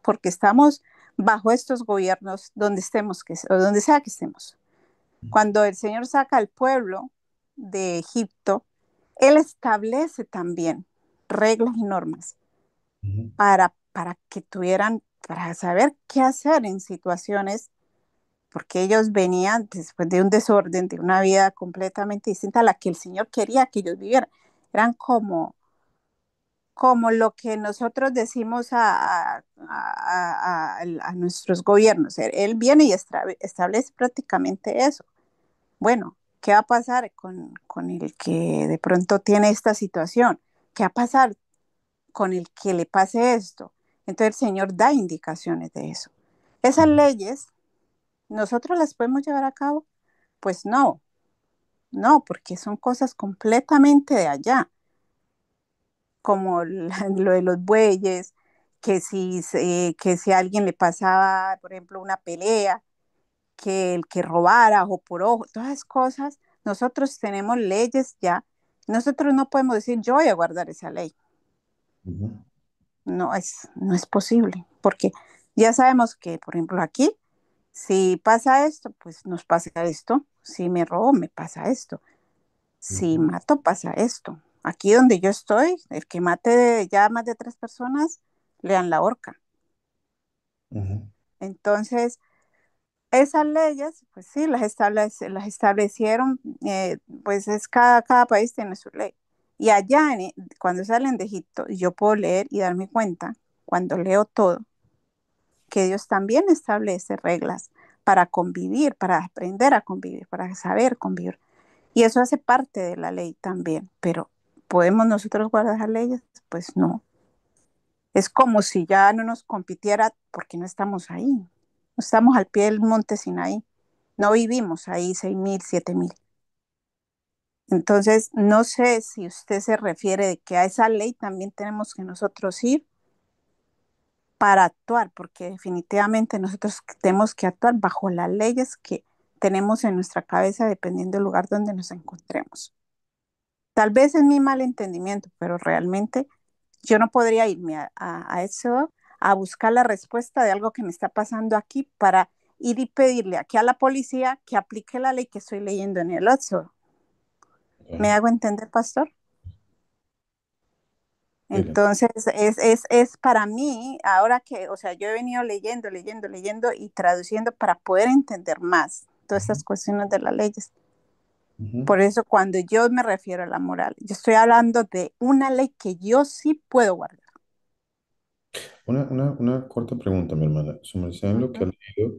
porque estamos bajo estos gobiernos donde estemos, o donde sea que estemos. Cuando el Señor saca al pueblo de Egipto, Él establece también reglas y normas ujú, para que tuvieran, para saber qué hacer en situaciones, porque ellos venían después de un desorden, de una vida completamente distinta a la que el Señor quería que ellos vivieran. Eran como lo que nosotros decimos a nuestros gobiernos. Él viene y establece prácticamente eso. Bueno, ¿qué va a pasar con el que de pronto tiene esta situación? ¿Qué va a pasar con el que le pase esto? Entonces el Señor da indicaciones de eso. Esas ujú, leyes, ¿nosotros las podemos llevar a cabo? Pues no, no, porque son cosas completamente de allá, como lo de los bueyes, que si a alguien le pasaba, por ejemplo, una pelea, que el que robara ojo por ojo, todas esas cosas, nosotros tenemos leyes ya. Nosotros no podemos decir, yo voy a guardar esa ley. ujú, No es posible, porque ya sabemos que, por ejemplo, aquí, si pasa esto, pues nos pasa esto. Si me robo, me pasa esto. Si ujú, mato, pasa esto. Aquí donde yo estoy, el que mate ya más de 3 personas, le dan la horca. ujú, Entonces, esas leyes, pues sí, las establecieron, pues es cada país tiene su ley. Y allá, cuando salen de Egipto, yo puedo leer y darme cuenta, cuando leo todo, que Dios también establece reglas para convivir, para aprender a convivir, para saber convivir. Y eso hace parte de la ley también, pero ¿podemos nosotros guardar las leyes? Pues no. Es como si ya no nos compitiera porque no estamos ahí. No estamos al pie del monte Sinaí. No vivimos ahí 6.000, 7.000. Entonces, no sé si usted se refiere de que a esa ley también tenemos que nosotros ir para actuar, porque definitivamente nosotros tenemos que actuar bajo las leyes que tenemos en nuestra cabeza dependiendo del lugar donde nos encontremos. Tal vez es mi mal entendimiento, pero realmente yo no podría irme a eso, a buscar la respuesta de algo que me está pasando aquí para ir y pedirle aquí a la policía que aplique la ley que estoy leyendo en el Éxodo. ¿Me ok. hago entender, pastor? Sí, Entonces, es para mí, ahora que, o sea, yo he venido leyendo, leyendo, leyendo y traduciendo para poder entender más todas ujú, estas cuestiones de las leyes. ujú. Por eso cuando yo me refiero a la moral, yo estoy hablando de una ley que yo sí puedo guardar. Una corta pregunta, mi hermana. Su merced en lo que ha Ujú, leído,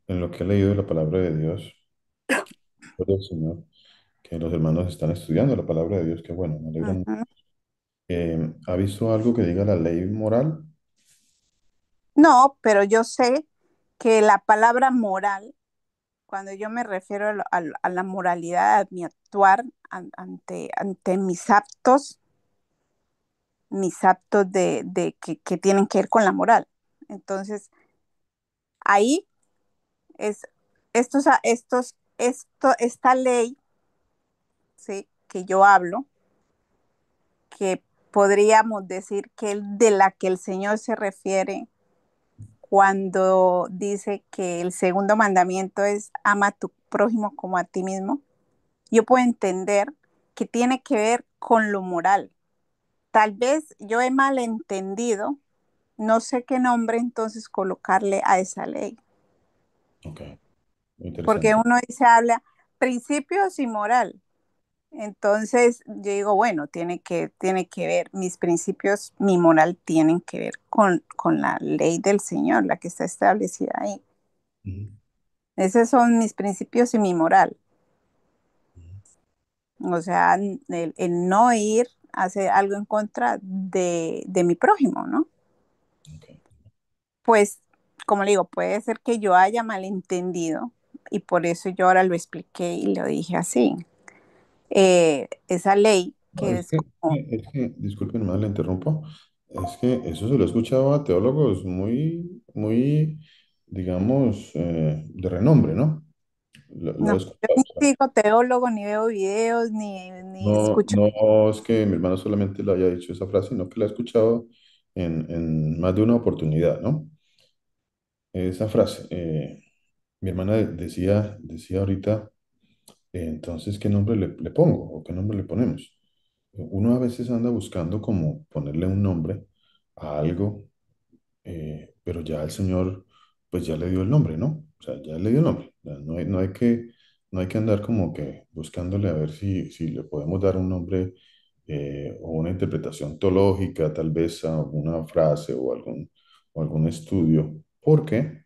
en lo que ha leído de la palabra de Dios, gloria al Señor, que los hermanos están estudiando la palabra de Dios, que bueno, me alegra mucho. ujú. ¿Ha visto algo que diga la ley moral? No, pero yo sé que la palabra moral, cuando yo me refiero a la moralidad, a mi actuar ante mis actos, mis actos que tienen que ver con la moral. Entonces, ahí es esta ley, ¿sí?, que yo hablo, que podríamos decir que de la que el Señor se refiere cuando dice que el segundo mandamiento es ama a tu prójimo como a ti mismo. Yo puedo entender que tiene que ver con lo moral. Tal vez yo he malentendido, no sé qué nombre entonces colocarle a esa ley, Ok, muy porque interesante. uno dice, habla principios y moral. Entonces yo digo, bueno, tiene que ver, mis principios, mi moral tienen que ver con la ley del Señor, la que está establecida ahí. Ujú, Esos son mis principios y mi moral. ujú, O sea, el no ir a hacer algo en contra de mi prójimo, ¿no? ok. Pues, como le digo, puede ser que yo haya malentendido y por eso yo ahora lo expliqué y lo dije así. Esa ley No, que es como, disculpen, hermano, le interrumpo. Es que eso se lo he escuchado a teólogos muy, digamos, de renombre, ¿no? Lo no, he yo escuchado. ni O sea, sigo teólogo, ni veo videos, ni no, escucho. no es que mi hermano solamente le haya dicho esa frase, sino que la he escuchado en más de una oportunidad, ¿no? Esa frase. Mi hermana decía ahorita, entonces, ¿qué nombre le pongo o qué nombre le ponemos? Uno a veces anda buscando como ponerle un nombre a algo, pero ya el Señor pues ya le dio el nombre, ¿no? O sea, ya le dio el nombre. Ya no hay que andar como que buscándole a ver si le podemos dar un nombre o una interpretación teológica, tal vez a alguna frase o algún estudio, porque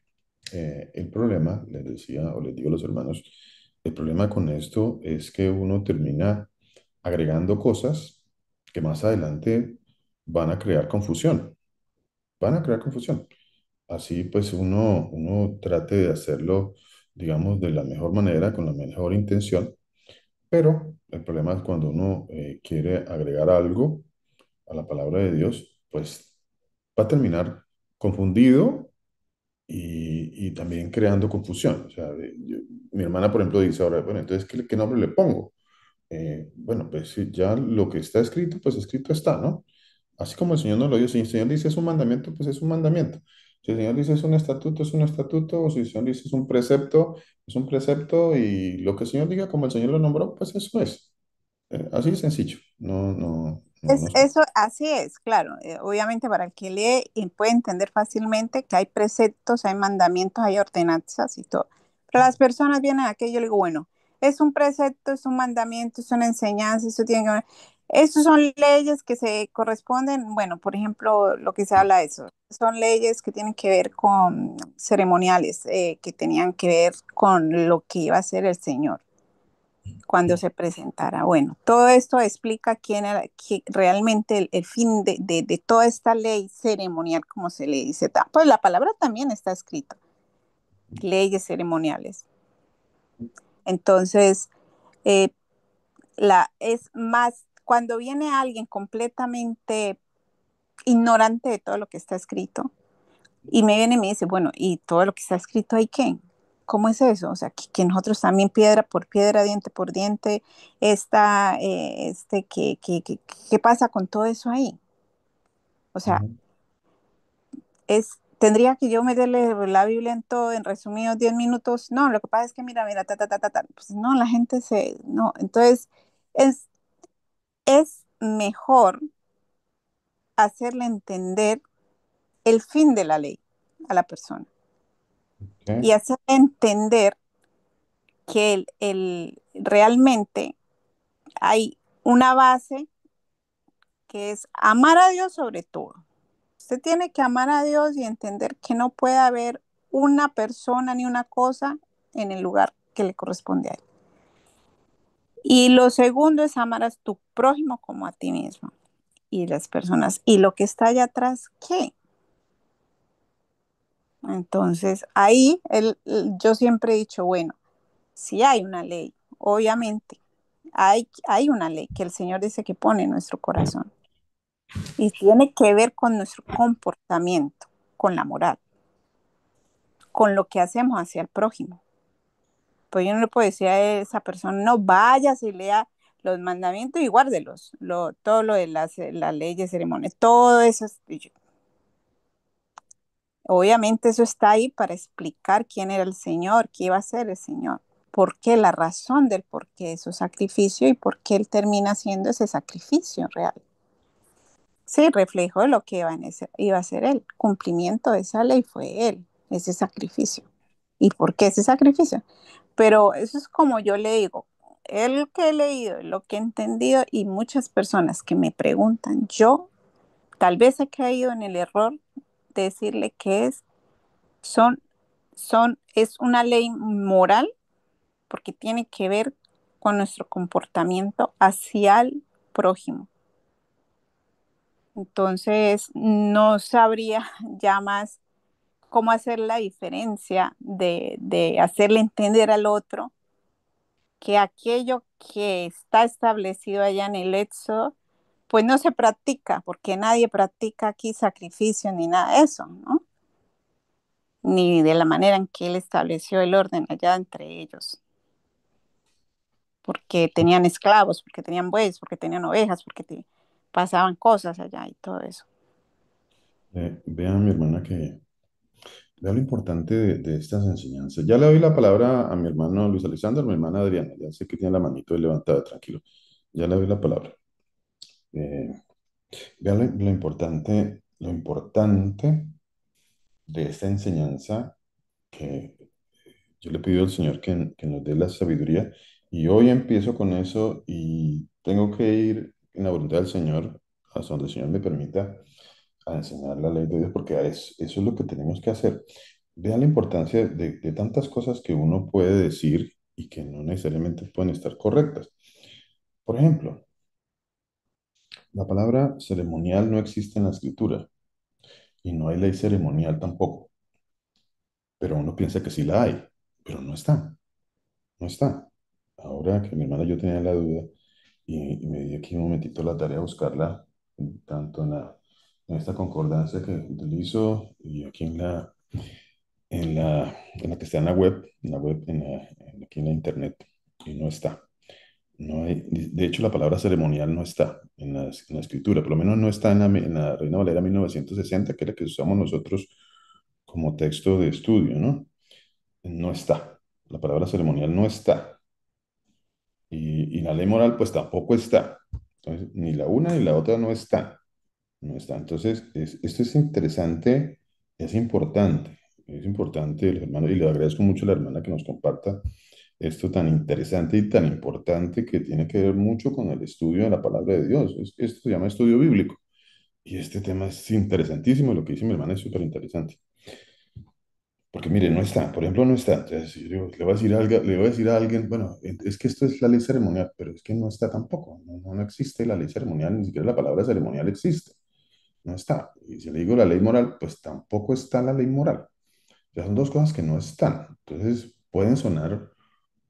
el problema, les decía o les digo a los hermanos, el problema con esto es que uno termina agregando cosas que más adelante van a crear confusión, van a crear confusión. Así pues uno trate de hacerlo, digamos, de la mejor manera, con la mejor intención, pero el problema es cuando uno quiere agregar algo a la palabra de Dios, pues va a terminar confundido y también creando confusión. O sea, mi hermana, por ejemplo, dice ahora, bueno, entonces, ¿qué nombre le pongo? Bueno, pues sí, ya lo que está escrito, pues escrito está, ¿no? Así como el Señor nos lo dio, si el Señor dice es un mandamiento, pues es un mandamiento. Si el Señor dice es un estatuto, o si el Señor dice es un precepto, y lo que el Señor diga, como el Señor lo nombró, pues eso es. Así de sencillo. No. Eso, así es, claro. Obviamente para el que lee y puede entender fácilmente que hay preceptos, hay mandamientos, hay ordenanzas y todo. Pero las personas vienen aquí y yo le digo, bueno, es un precepto, es un mandamiento, es una enseñanza, eso tiene que ver. Esas son leyes que se corresponden, bueno, por ejemplo, lo que se habla de eso, son leyes que tienen que ver con ceremoniales, que tenían que ver con lo que iba a hacer el Señor cuando se presentara. Bueno, todo esto explica quién era realmente el fin de toda esta ley ceremonial, como se le dice. Pues la palabra también está escrita, leyes ceremoniales. Entonces, eh, es más, cuando viene alguien completamente ignorante de todo lo que está escrito, y me viene y me dice, bueno, ¿y todo lo que está escrito ahí qué? ¿Cómo es eso? O sea, que nosotros también piedra por piedra, diente por diente, ¿qué pasa con todo eso ahí? O sea, Ujú. tendría que yo meterle la Biblia en todo, en resumidos 10 minutos. No, lo que pasa es que mira, ta. Pues no, la gente no. Entonces, es, es mejor hacerle entender el fin de la ley a la persona y Ok. hacerle entender que realmente hay una base que es amar a Dios sobre todo. Usted tiene que amar a Dios y entender que no puede haber una persona ni una cosa en el lugar que le corresponde a él. Y lo segundo es amar a tu prójimo como a ti mismo y las personas. Y lo que está allá atrás, ¿qué? Entonces, ahí yo siempre he dicho, bueno, si hay una ley, obviamente, hay una ley que el Señor dice que pone en nuestro corazón. y tiene que ver con nuestro comportamiento, con la moral, con lo que hacemos hacia el prójimo. Pues yo no le puedo decir a esa persona, no vayas y lea los mandamientos y guárdelos, todo lo de las leyes, ceremonias, todo eso. Obviamente eso está ahí para explicar quién era el Señor, qué iba a ser el Señor, por qué, la razón del por qué de su sacrificio y por qué Él termina haciendo ese sacrificio real. Sí, reflejo de lo que iba a ser Él. Cumplimiento de esa ley fue Él, ese sacrificio. ¿Y por qué ese sacrificio? Pero eso es como yo le digo, el que he leído, lo que he entendido y muchas personas que me preguntan, yo tal vez he caído en el error de decirle que son, es una ley moral porque tiene que ver con nuestro comportamiento hacia el prójimo. Entonces, no sabría ya más cómo hacer la diferencia de hacerle entender al otro que aquello que está establecido allá en el Éxodo, pues no se practica, porque nadie practica aquí sacrificio ni nada de eso, ¿no? Ni de la manera en que él estableció el orden allá entre ellos, porque tenían esclavos, porque tenían bueyes, porque tenían ovejas, porque pasaban cosas allá y todo eso. Vean, mi hermana, que vea lo importante de estas enseñanzas. Ya le doy la palabra a mi hermano Luis Alexander, a mi hermana Adriana. Ya sé que tiene la manito levantada, tranquilo. Ya le doy la palabra. Eh, Vea lo importante de esta enseñanza que yo le pido al Señor que nos dé la sabiduría. Y hoy empiezo con eso y tengo que ir en la voluntad del Señor, hasta donde el Señor me permita, a enseñar la ley de Dios, porque eso es lo que tenemos que hacer. Vean la importancia de tantas cosas que uno puede decir y que no necesariamente pueden estar correctas. Por ejemplo, la palabra ceremonial no existe en la escritura y no hay ley ceremonial tampoco, pero uno piensa que sí la hay, pero no está, no está. Ahora que mi hermana y yo tenía la duda y me di aquí un momentito la tarea de buscarla, tanto en esta concordancia que utilizo y aquí en la que está en la web, aquí en la internet, y no está. No hay, de hecho, la palabra ceremonial no está en la escritura, por lo menos no está en la Reina Valera 1960, que es la que usamos nosotros como texto de estudio, ¿no? No está. La palabra ceremonial no está. Y la ley moral, pues tampoco está. Entonces, ni la una ni la otra no está. No está. Entonces, esto es interesante, es importante. Es importante, el hermano, y le agradezco mucho a la hermana que nos comparta esto tan interesante y tan importante que tiene que ver mucho con el estudio de la palabra de Dios. Esto se llama estudio bíblico. Y este tema es interesantísimo. Lo que dice mi hermana es súper interesante. Porque mire, no está, por ejemplo, no está. Entonces, yo le voy a decir le voy a decir a alguien, bueno, es que esto es la ley ceremonial, pero es que no está tampoco. No existe la ley ceremonial, ni siquiera la palabra ceremonial existe. No está. Y si le digo la ley moral, pues tampoco está la ley moral. O sea, son dos cosas que no están. Entonces, pueden sonar,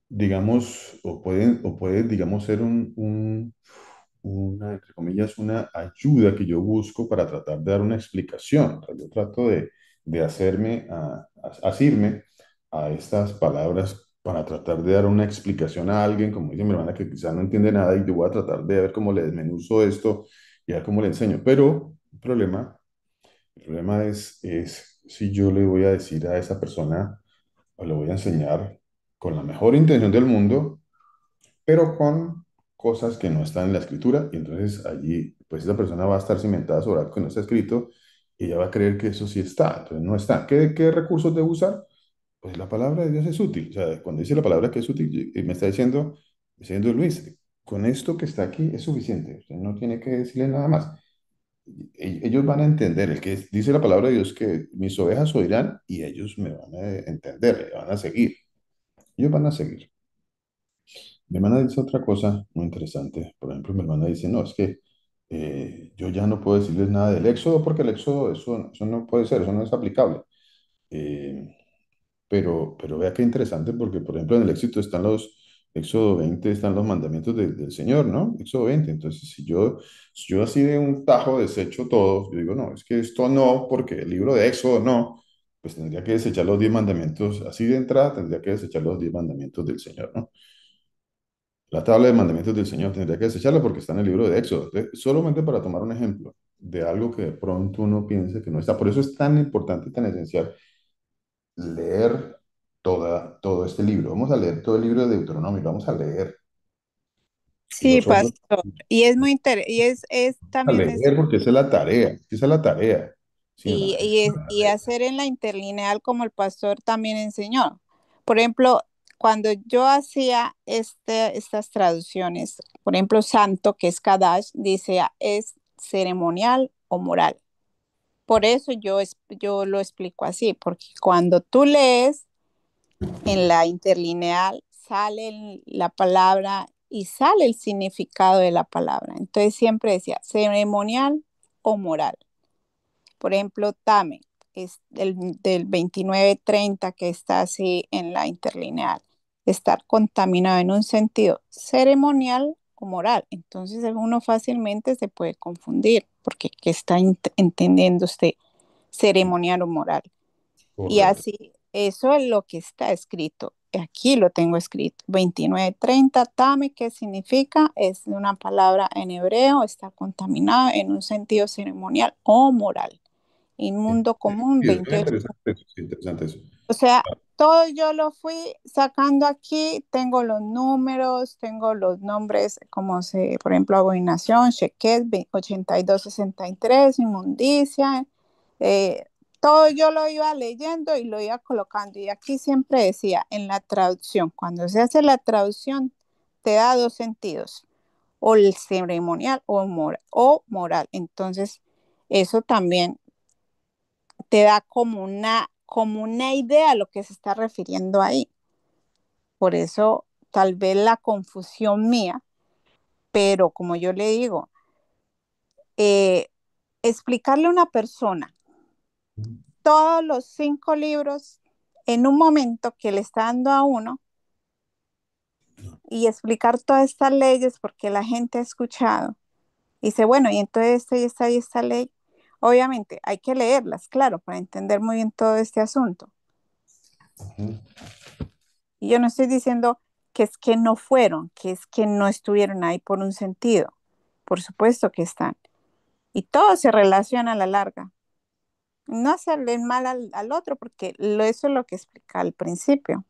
digamos, o puede, digamos, ser entre comillas, una ayuda que yo busco para tratar de dar una explicación. O sea, yo trato de asirme a estas palabras para tratar de dar una explicación a alguien, como dice mi hermana, que quizás no entiende nada y yo voy a tratar de ver cómo le desmenuzo esto y a ver cómo le enseño. Pero el problema es si yo le voy a decir a esa persona o le voy a enseñar con la mejor intención del mundo, pero con cosas que no están en la escritura, y entonces allí, pues esa persona va a estar cimentada sobre algo que no está escrito, y ella va a creer que eso sí está, entonces no está. ¿Qué recursos debe usar? Pues la palabra de Dios es útil, o sea, cuando dice la palabra que es útil, y me está diciendo Luis, con esto que está aquí es suficiente, usted no tiene que decirle nada más. Ellos van a entender, el que dice la palabra de Dios que mis ovejas oirán y ellos me van a entender, me van a seguir, ellos van a seguir. Mi hermana dice otra cosa muy interesante. Por ejemplo, mi hermana dice, no, es que yo ya no puedo decirles nada del éxodo porque el éxodo, eso no puede ser, eso no es aplicable. Eh, pero vea qué interesante porque, por ejemplo, en el éxito están Éxodo 20 están los mandamientos del Señor, ¿no? Éxodo 20. Entonces, si yo así de un tajo desecho todo, yo digo, no, es que esto no, porque el libro de Éxodo no, pues tendría que desechar los 10 mandamientos, así de entrada tendría que desechar los 10 mandamientos del Señor, ¿no? La tabla de mandamientos del Señor tendría que desecharla porque está en el libro de Éxodo. Entonces, solamente para tomar un ejemplo de algo que de pronto uno piense que no está. Por eso es tan importante y tan esencial leer todo este libro. Vamos a leer todo el libro de Deuteronomio, vamos a leer. Y Sí, los otros, pastor. Y es muy interesante, y es a también es, leer porque esa es la tarea. Esa es la tarea. Sí, hermana, esa es la y tarea. hacer en la interlineal como el pastor también enseñó. Por ejemplo, cuando yo hacía estas traducciones, por ejemplo, santo, que es Kadash, dice es ceremonial o moral. Por eso yo lo explico así, porque cuando tú lees en la interlineal sale la palabra y sale el significado de la palabra. Entonces siempre decía ceremonial o moral. Por ejemplo, Tame es del 29:30 que está así en la interlineal. Estar contaminado en un sentido ceremonial o moral. Entonces uno fácilmente se puede confundir porque ¿qué está entendiendo usted? Ceremonial o moral. Y Correcto. así, eso es lo que está escrito. Aquí lo tengo escrito. 29:30, tame, ¿qué significa? Es una palabra en hebreo, está contaminada en un sentido ceremonial o moral. Inmundo común, Sí, es muy 28. interesante eso. Sí, interesante eso. O sea, todo yo lo fui sacando aquí. Tengo los números, tengo los nombres, como se, por ejemplo, abominación, Sheket, 8263, inmundicia. eh, Todo yo lo iba leyendo y lo iba colocando. Y aquí siempre decía, en la traducción, cuando se hace la traducción, te da dos sentidos, o el ceremonial o moral. Entonces, eso también te da como una idea a lo que se está refiriendo ahí. Por eso, tal vez la confusión mía, pero como yo le digo, eh, explicarle a una persona todos los 5 libros en un momento que le está dando a uno y explicar todas estas leyes porque la gente ha escuchado. Y dice, bueno, y entonces esta y esta ley, obviamente hay que leerlas, claro, para entender muy bien todo este asunto. Ujú. Y yo no estoy diciendo que es que no fueron, que es que no estuvieron ahí por un sentido. Por supuesto que están. Y todo se relaciona a la larga. No hacerle mal al otro, porque eso es lo que explica al principio,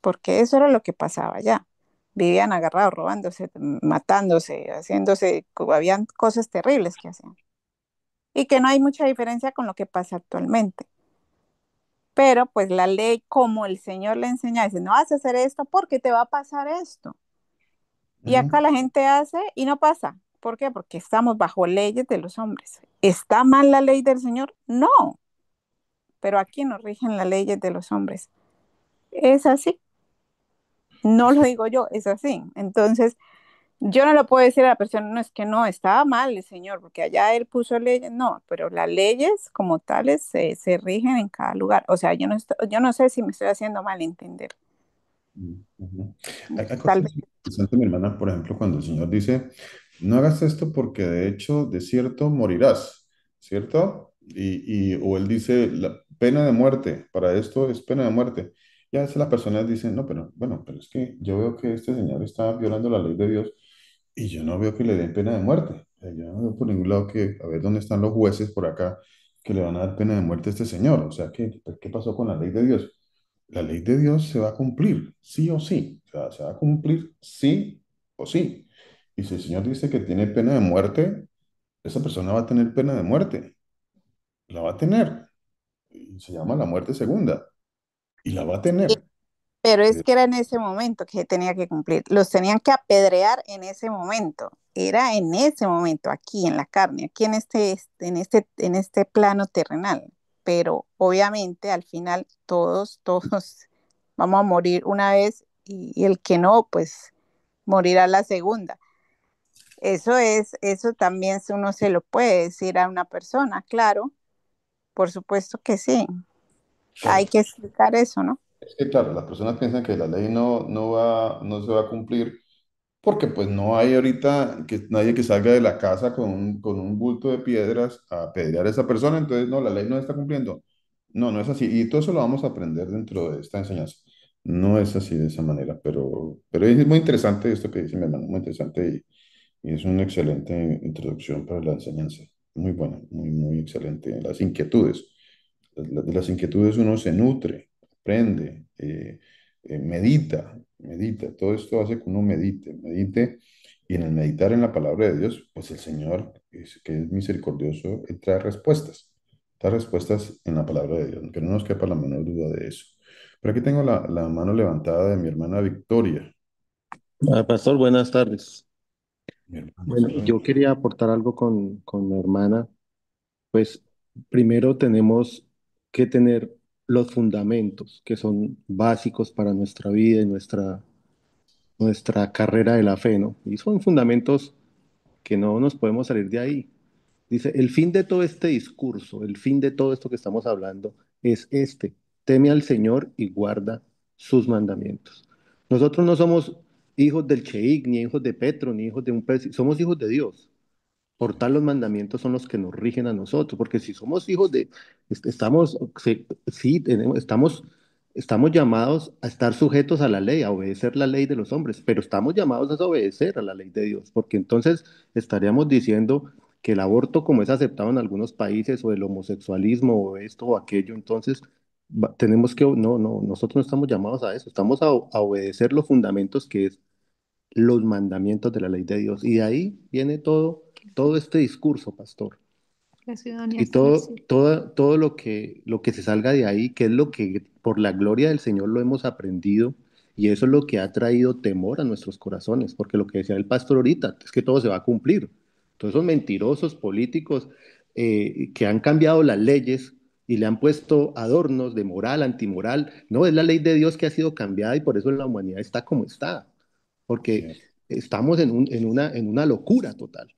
porque eso era lo que pasaba allá. Vivían agarrados, robándose, matándose, haciéndose, habían cosas terribles que hacían. Y que no hay mucha diferencia con lo que pasa actualmente. Pero pues la ley, como el Señor le enseña, dice, no vas a hacer esto porque te va a pasar esto. Y acá Ujú. la gente hace y no pasa. ¿Por qué? Porque estamos bajo leyes de los hombres. ¿Está mal la ley del Señor? No, pero aquí nos rigen las leyes de los hombres. Es así, no lo digo yo, es así. Entonces, yo no lo puedo decir a la persona, no es que no, estaba mal el Señor, porque allá Él puso leyes, no, pero las leyes como tales se rigen en cada lugar. O sea, yo no sé si me estoy haciendo mal entender. Ujú. Hay Tal cosas vez. interesantes, mi hermana, por ejemplo, cuando el Señor dice, no hagas esto porque de hecho, de cierto, morirás, ¿cierto? O Él dice, la pena de muerte, para esto es pena de muerte. Y a veces las personas dicen, no, pero bueno, pero es que yo veo que este señor está violando la ley de Dios y yo no veo que le den pena de muerte. O sea, yo no veo por ningún lado que, a ver, ¿dónde están los jueces por acá que le van a dar pena de muerte a este señor? O sea, ¿qué pasó con la ley de Dios? La ley de Dios se va a cumplir, sí o sí. O sea, se va a cumplir sí o sí. Y si el Señor dice que tiene pena de muerte, esa persona va a tener pena de muerte. La va a tener. Y se llama la muerte segunda. Y la va a tener. Pero es Eh, que era en ese momento que tenía que cumplir. Los tenían que apedrear en ese momento. Era en ese momento, aquí en la carne, aquí en este plano terrenal. Pero obviamente al final todos vamos a morir una vez y el que no, pues morirá la segunda. Eso también uno se lo puede decir a una persona, claro, por supuesto que sí. Hay claro. que explicar eso, ¿no? Es que, claro, las personas piensan que la ley no se va a cumplir porque pues no hay ahorita que nadie que salga de la casa con un bulto de piedras a apedrear a esa persona, entonces no, la ley no está cumpliendo. No, no es así. Y todo eso lo vamos a aprender dentro de esta enseñanza. No es así de esa manera, pero es muy interesante esto que dice mi hermano, muy interesante y es una excelente introducción para la enseñanza. Muy buena, muy, muy excelente. Las inquietudes. De las inquietudes uno se nutre, aprende, medita. Todo esto hace que uno medite. Y en el meditar en la palabra de Dios, pues el Señor, que es misericordioso, Él trae respuestas en la palabra de Dios, que no nos quepa la menor duda de eso. Pero aquí tengo la mano levantada de mi hermana Victoria. Pastor, buenas tardes. Mi hermana, Bueno, yo saludos. quería aportar algo con mi hermana. Pues primero tenemos que tener los fundamentos que son básicos para nuestra vida y nuestra carrera de la fe, ¿no? Y son fundamentos que no nos podemos salir de ahí. Dice, el fin de todo este discurso, el fin de todo esto que estamos hablando es este: teme al Señor y guarda sus mandamientos. Nosotros no somos hijos del Cheik, ni hijos de Petro, ni hijos de un presidente, somos hijos de Dios. Por tal los mandamientos son los que nos rigen a nosotros, porque si somos hijos de, estamos, sí, sí, estamos llamados a estar sujetos a la ley, a obedecer la ley de los hombres, pero estamos llamados a obedecer a la ley de Dios, porque entonces estaríamos diciendo que el aborto, como es aceptado en algunos países, o el homosexualismo, o esto o aquello, entonces tenemos que, no, nosotros no estamos llamados a eso, estamos a obedecer los fundamentos que es los mandamientos de la ley de Dios. Y de ahí viene todo este discurso, pastor. La ciudadanía Y comercial. todo lo que se salga de ahí, que es lo que por la gloria del Señor lo hemos aprendido, y eso es lo que ha traído temor a nuestros corazones, porque lo que decía el pastor ahorita es que todo se va a cumplir. Todos esos mentirosos políticos que han cambiado las leyes y le han puesto adornos de moral, antimoral, no, es la ley de Dios que ha sido cambiada y por eso la humanidad está como está, Así porque es. estamos en una locura total.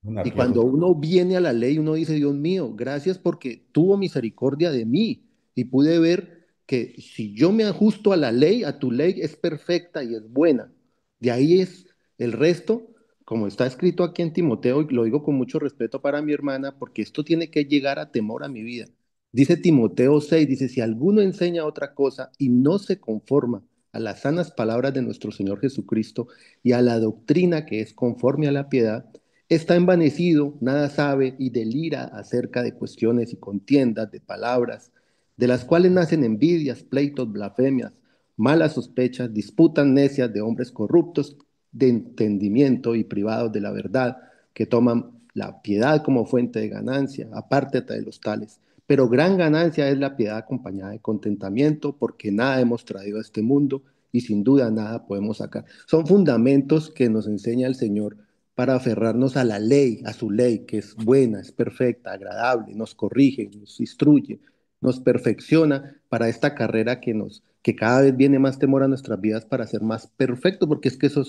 Una Y guerra. cuando uno viene a la ley, uno dice, Dios mío, gracias porque tuvo misericordia de mí y pude ver que si yo me ajusto a la ley, a tu ley es perfecta y es buena. De ahí es el resto, como está escrito aquí en Timoteo, y lo digo con mucho respeto para mi hermana, porque esto tiene que llegar a temor a mi vida. Dice Timoteo 6, dice, si alguno enseña otra cosa y no se conforma a las sanas palabras de nuestro Señor Jesucristo y a la doctrina que es conforme a la piedad, está envanecido, nada sabe y delira acerca de cuestiones y contiendas de palabras, de las cuales nacen envidias, pleitos, blasfemias, malas sospechas, disputas necias de hombres corruptos de entendimiento y privados de la verdad, que toman la piedad como fuente de ganancia, apártate de los tales. Pero gran ganancia es la piedad acompañada de contentamiento, porque nada hemos traído a este mundo y sin duda nada podemos sacar. Son fundamentos que nos enseña el Señor para aferrarnos a la ley, a su ley, que es buena, es perfecta, agradable, nos corrige, nos instruye, nos perfecciona para esta carrera que cada vez viene más temor a nuestras vidas para ser más perfecto, porque es que eso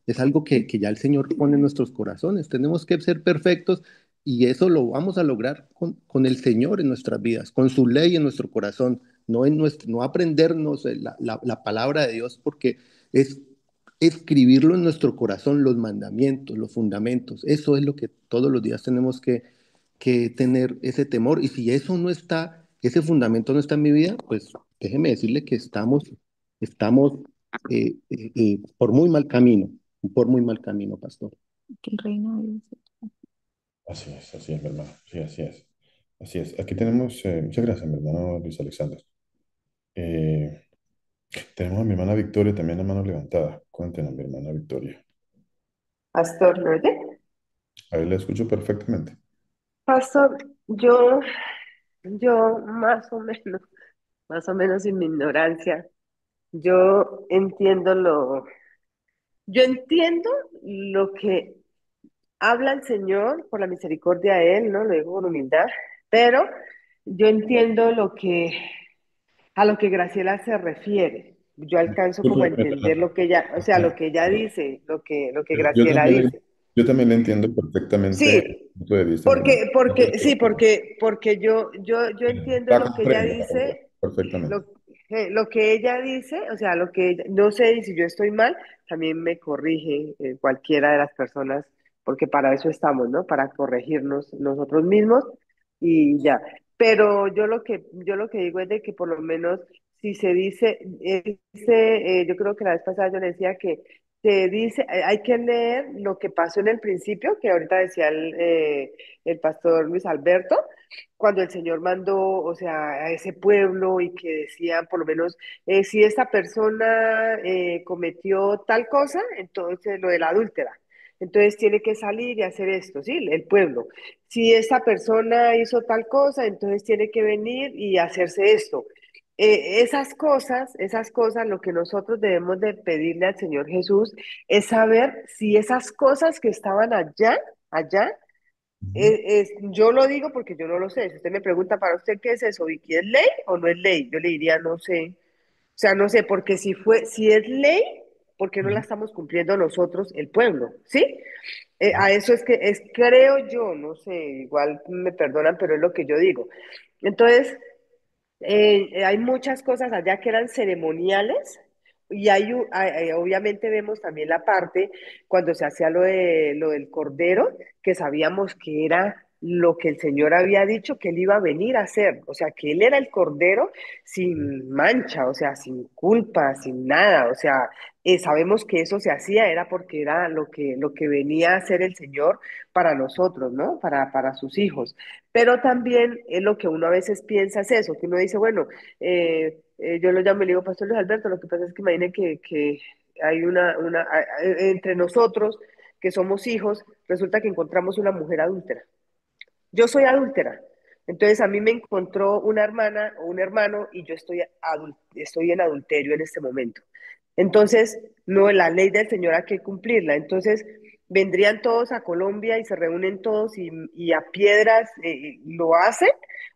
es algo que ya el Señor pone en nuestros corazones. Tenemos que ser perfectos y eso lo vamos a lograr con el Señor en nuestras vidas, con su ley en nuestro corazón, no aprendernos la palabra de Dios, porque es escribirlo en nuestro corazón, los mandamientos, los fundamentos. Eso es lo que todos los días tenemos que tener ese temor. Y si eso no está, ese fundamento no está en mi vida, pues déjeme decirle que estamos por muy mal camino, pastor. Que el reino de Dios. Así es, mi hermano. Sí, así es. Así es. Aquí tenemos, muchas gracias, mi hermano Luis Alexander. Eh, tenemos a mi hermana Victoria también la mano levantada. Cuéntenos, mi hermana Victoria. Pastor, ¿me oye? Ahí la escucho perfectamente. Pastor, yo más o menos en mi ignorancia, yo entiendo yo entiendo lo que habla el Señor por la misericordia de Él, ¿no? Lo digo con humildad, pero yo entiendo a lo que Graciela se refiere. Yo alcanzo como a Disculpe, mi entender hermana. lo que ella, o sea, lo que ella dice, lo que Yo Graciela también dice. yo también le entiendo perfectamente el Sí, punto de vista, mi hermano. porque yo entiendo lo que ella La comprendo dice, lo, perfectamente. Lo que ella dice, o sea, lo que no sé, y si yo estoy mal, también me corrige cualquiera de las personas, porque para eso estamos, ¿no? Para corregirnos nosotros mismos y ya. Pero yo lo que digo es de que por lo menos si se dice, yo creo que la vez pasada yo le decía que se dice, hay que leer lo que pasó en el principio, que ahorita decía el pastor Luis Alberto cuando el Señor mandó, o sea, a ese pueblo y que decían, por lo menos, si esta persona cometió tal cosa, entonces lo de la adúltera. Entonces tiene que salir y hacer esto, ¿sí? El pueblo. Si esta persona hizo tal cosa, entonces tiene que venir y hacerse esto. Esas cosas, lo que nosotros debemos de pedirle al Señor Jesús es saber si esas cosas que estaban allá, Ujú. yo lo digo porque yo no lo sé. Si usted me pregunta para usted qué es eso y qué es ley o no es ley, yo le diría no sé. O sea, no sé, porque si es ley, ¿por qué no la Ujú. estamos cumpliendo nosotros, el pueblo? ¿Sí? A eso creo yo, no sé, igual me perdonan, pero es lo que yo digo. Entonces, hay muchas cosas allá que eran ceremoniales y obviamente vemos también la parte cuando se hacía lo del cordero, que sabíamos que era lo que el Señor había dicho que él iba a venir a hacer, o sea, que él era el cordero sin mancha, o sea, sin culpa, sin nada, o sea, sabemos que eso se hacía era porque era lo que venía a hacer el Señor para nosotros, ¿no? Para sus hijos. Pero también es lo que uno a veces piensa es eso, que uno dice, bueno, yo lo llamo y le digo, Pastor Luis Alberto, lo que pasa es que imagine que hay entre nosotros, que somos hijos, resulta que encontramos una mujer adúltera. Yo soy adúltera. Entonces a mí me encontró una hermana o un hermano y yo estoy en adulterio en este momento. Entonces, no, la ley del Señor hay que cumplirla. Entonces, vendrían todos a Colombia y se reúnen todos y a piedras lo hacen.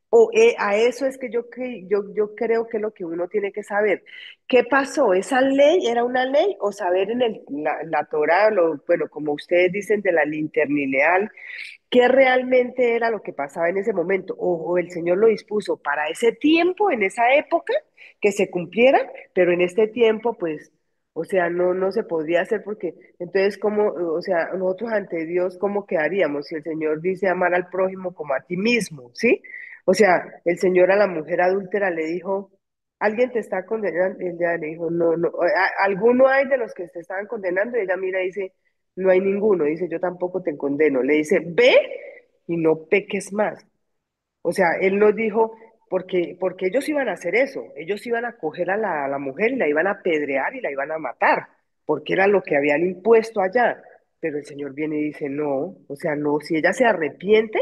O a eso es que yo creo que es lo que uno tiene que saber. ¿Qué pasó? ¿Esa ley era una ley? O saber en la Torá, bueno, como ustedes dicen, de la linternileal, qué realmente era lo que pasaba en ese momento, o el Señor lo dispuso para ese tiempo, en esa época, que se cumpliera, pero en este tiempo, pues, o sea, no se podría hacer porque entonces, ¿cómo, o sea, nosotros ante Dios, cómo quedaríamos si el Señor dice amar al prójimo como a ti mismo, ¿sí? O sea, el Señor a la mujer adúltera le dijo, ¿alguien te está condenando? Y ella le dijo, no, no, ¿alguno hay de los que te estaban condenando? Y ella mira y dice, no hay ninguno, dice, yo tampoco te condeno. Le dice, ve y no peques más. O sea, él nos dijo, porque ellos iban a hacer eso, ellos iban a coger a la mujer y la iban a apedrear y la iban a matar, porque era lo que habían impuesto allá. Pero el Señor viene y dice, no, o sea, no, si ella se arrepiente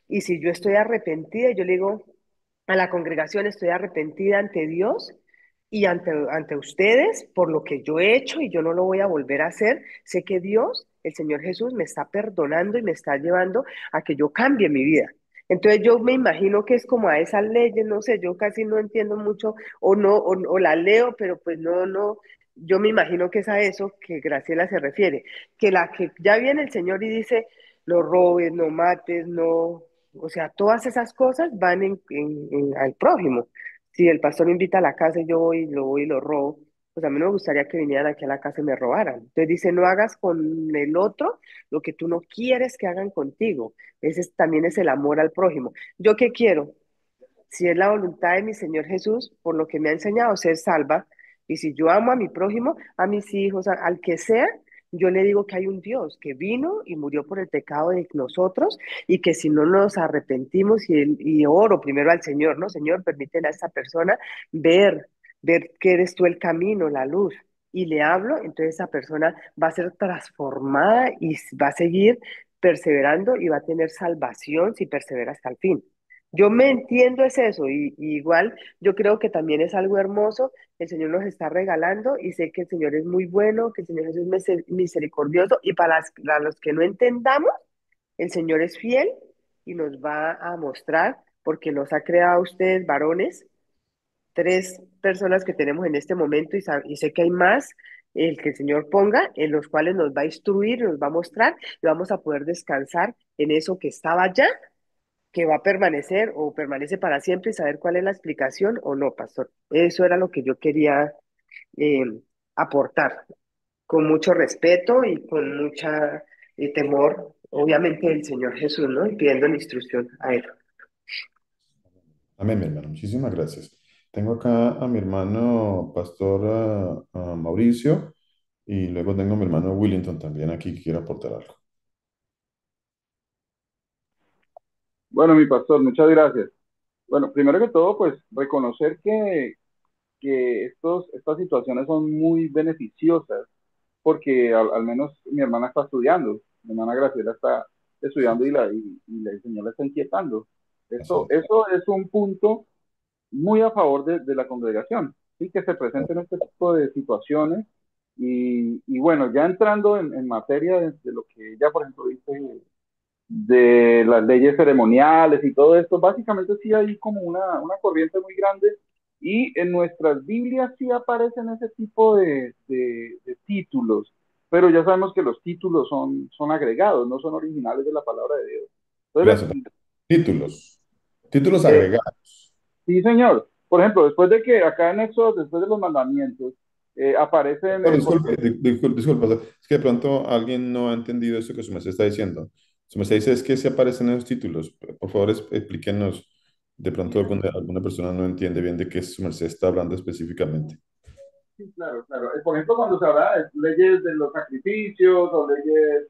y si yo estoy arrepentida, yo le digo a la congregación, estoy arrepentida ante Dios y ante ustedes por lo que yo he hecho y yo no lo voy a volver a hacer. Sé que Dios, el Señor Jesús, me está perdonando y me está llevando a que yo cambie mi vida. Entonces yo me imagino que es como a esas leyes, no sé, yo casi no entiendo mucho o no, o la leo, pero pues no, yo me imagino que es a eso que Graciela se refiere, que la que ya viene el Señor y dice, no robes, no mates, no, o sea, todas esas cosas van al prójimo. Si el pastor me invita a la casa y yo voy y lo robo, pues a mí no me gustaría que vinieran aquí a la casa y me robaran. Entonces dice, no hagas con el otro lo que tú no quieres que hagan contigo. También es el amor al prójimo. ¿Yo qué quiero? Si es la voluntad de mi Señor Jesús, por lo que me ha enseñado, ser salva, y si yo amo a mi prójimo, a mis hijos, al que sea, yo le digo que hay un Dios que vino y murió por el pecado de nosotros y que si no nos arrepentimos y oro primero al Señor, ¿no? Señor, permítele a esta persona ver, ver que eres tú el camino, la luz. Y le hablo, entonces esa persona va a ser transformada y va a seguir perseverando y va a tener salvación si persevera hasta el fin. Yo me entiendo es eso, y igual yo creo que también es algo hermoso, el Señor nos está regalando y sé que el Señor es muy bueno, que el Señor es misericordioso y para los que no entendamos, el Señor es fiel y nos va a mostrar, porque nos ha creado a ustedes varones, tres personas que tenemos en este momento y sé que hay más, el que el Señor ponga, en los cuales nos va a instruir, nos va a mostrar y vamos a poder descansar en eso que estaba allá que va a permanecer o permanece para siempre y saber cuál es la explicación o no, pastor. Eso era lo que yo quería eh, aportar, con mucho respeto y con mucha temor, obviamente, del Señor Jesús, ¿no? Y pidiendo la instrucción a Él. Amén, mi hermano. Muchísimas gracias. Tengo acá a mi hermano Pastor Mauricio y luego tengo a mi hermano Willington también aquí que quiere aportar algo. Bueno, mi pastor, muchas gracias. Bueno, primero que todo, pues reconocer que estas situaciones son muy beneficiosas porque al menos mi hermana está estudiando, mi hermana Graciela está estudiando y el Señor la está inquietando. Así Eso es un punto muy a favor de la congregación, ¿sí? Que se presenten este tipo de situaciones y bueno, ya entrando en materia de lo que ella, por ejemplo, dice de las leyes ceremoniales y todo esto, básicamente sí hay como una corriente muy grande y en nuestras Biblias sí aparecen ese tipo de títulos, pero ya sabemos que los títulos son agregados, no son originales de la palabra de Dios. Entonces, gracias. Títulos. Títulos eh, agregados. sí, señor. Por ejemplo, después de que acá en Éxodo, después de los mandamientos, aparecen, Oh, disculpe, disculpe. Es que de pronto alguien no ha entendido eso que su merced está diciendo. Su merced dice es que se aparecen en los títulos. Por favor, explíquenos. De pronto alguna persona no entiende bien de qué su merced está hablando específicamente. sí, claro, claro. Por ejemplo, cuando se habla de leyes de los sacrificios o leyes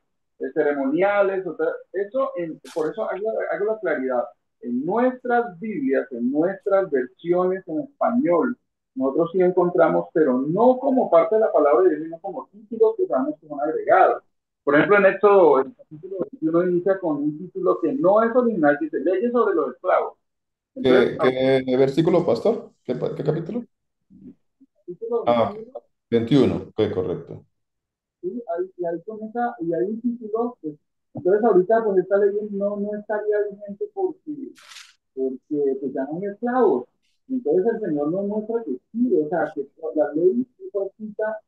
ceremoniales, o sea, por eso hago la claridad. En nuestras Biblias, en nuestras versiones en español, nosotros sí encontramos, pero no como parte de la palabra de Dios, sino como títulos que sabemos que son agregados. Por ejemplo, en Éxodo, el capítulo 21 inicia con un título que no es original, dice leyes sobre los esclavos. Entonces, ¿Qué versículo, pastor? ¿Qué capítulo? capítulo Ah, 21. 21. Ok, correcto. ¿Sí? Ahí comienza, y hay un título, pues, entonces ahorita pues esta ley no estaría vigente porque pues, ya no hay esclavos. Entonces el Señor nos muestra que sí, o sea, que la ley fue escrita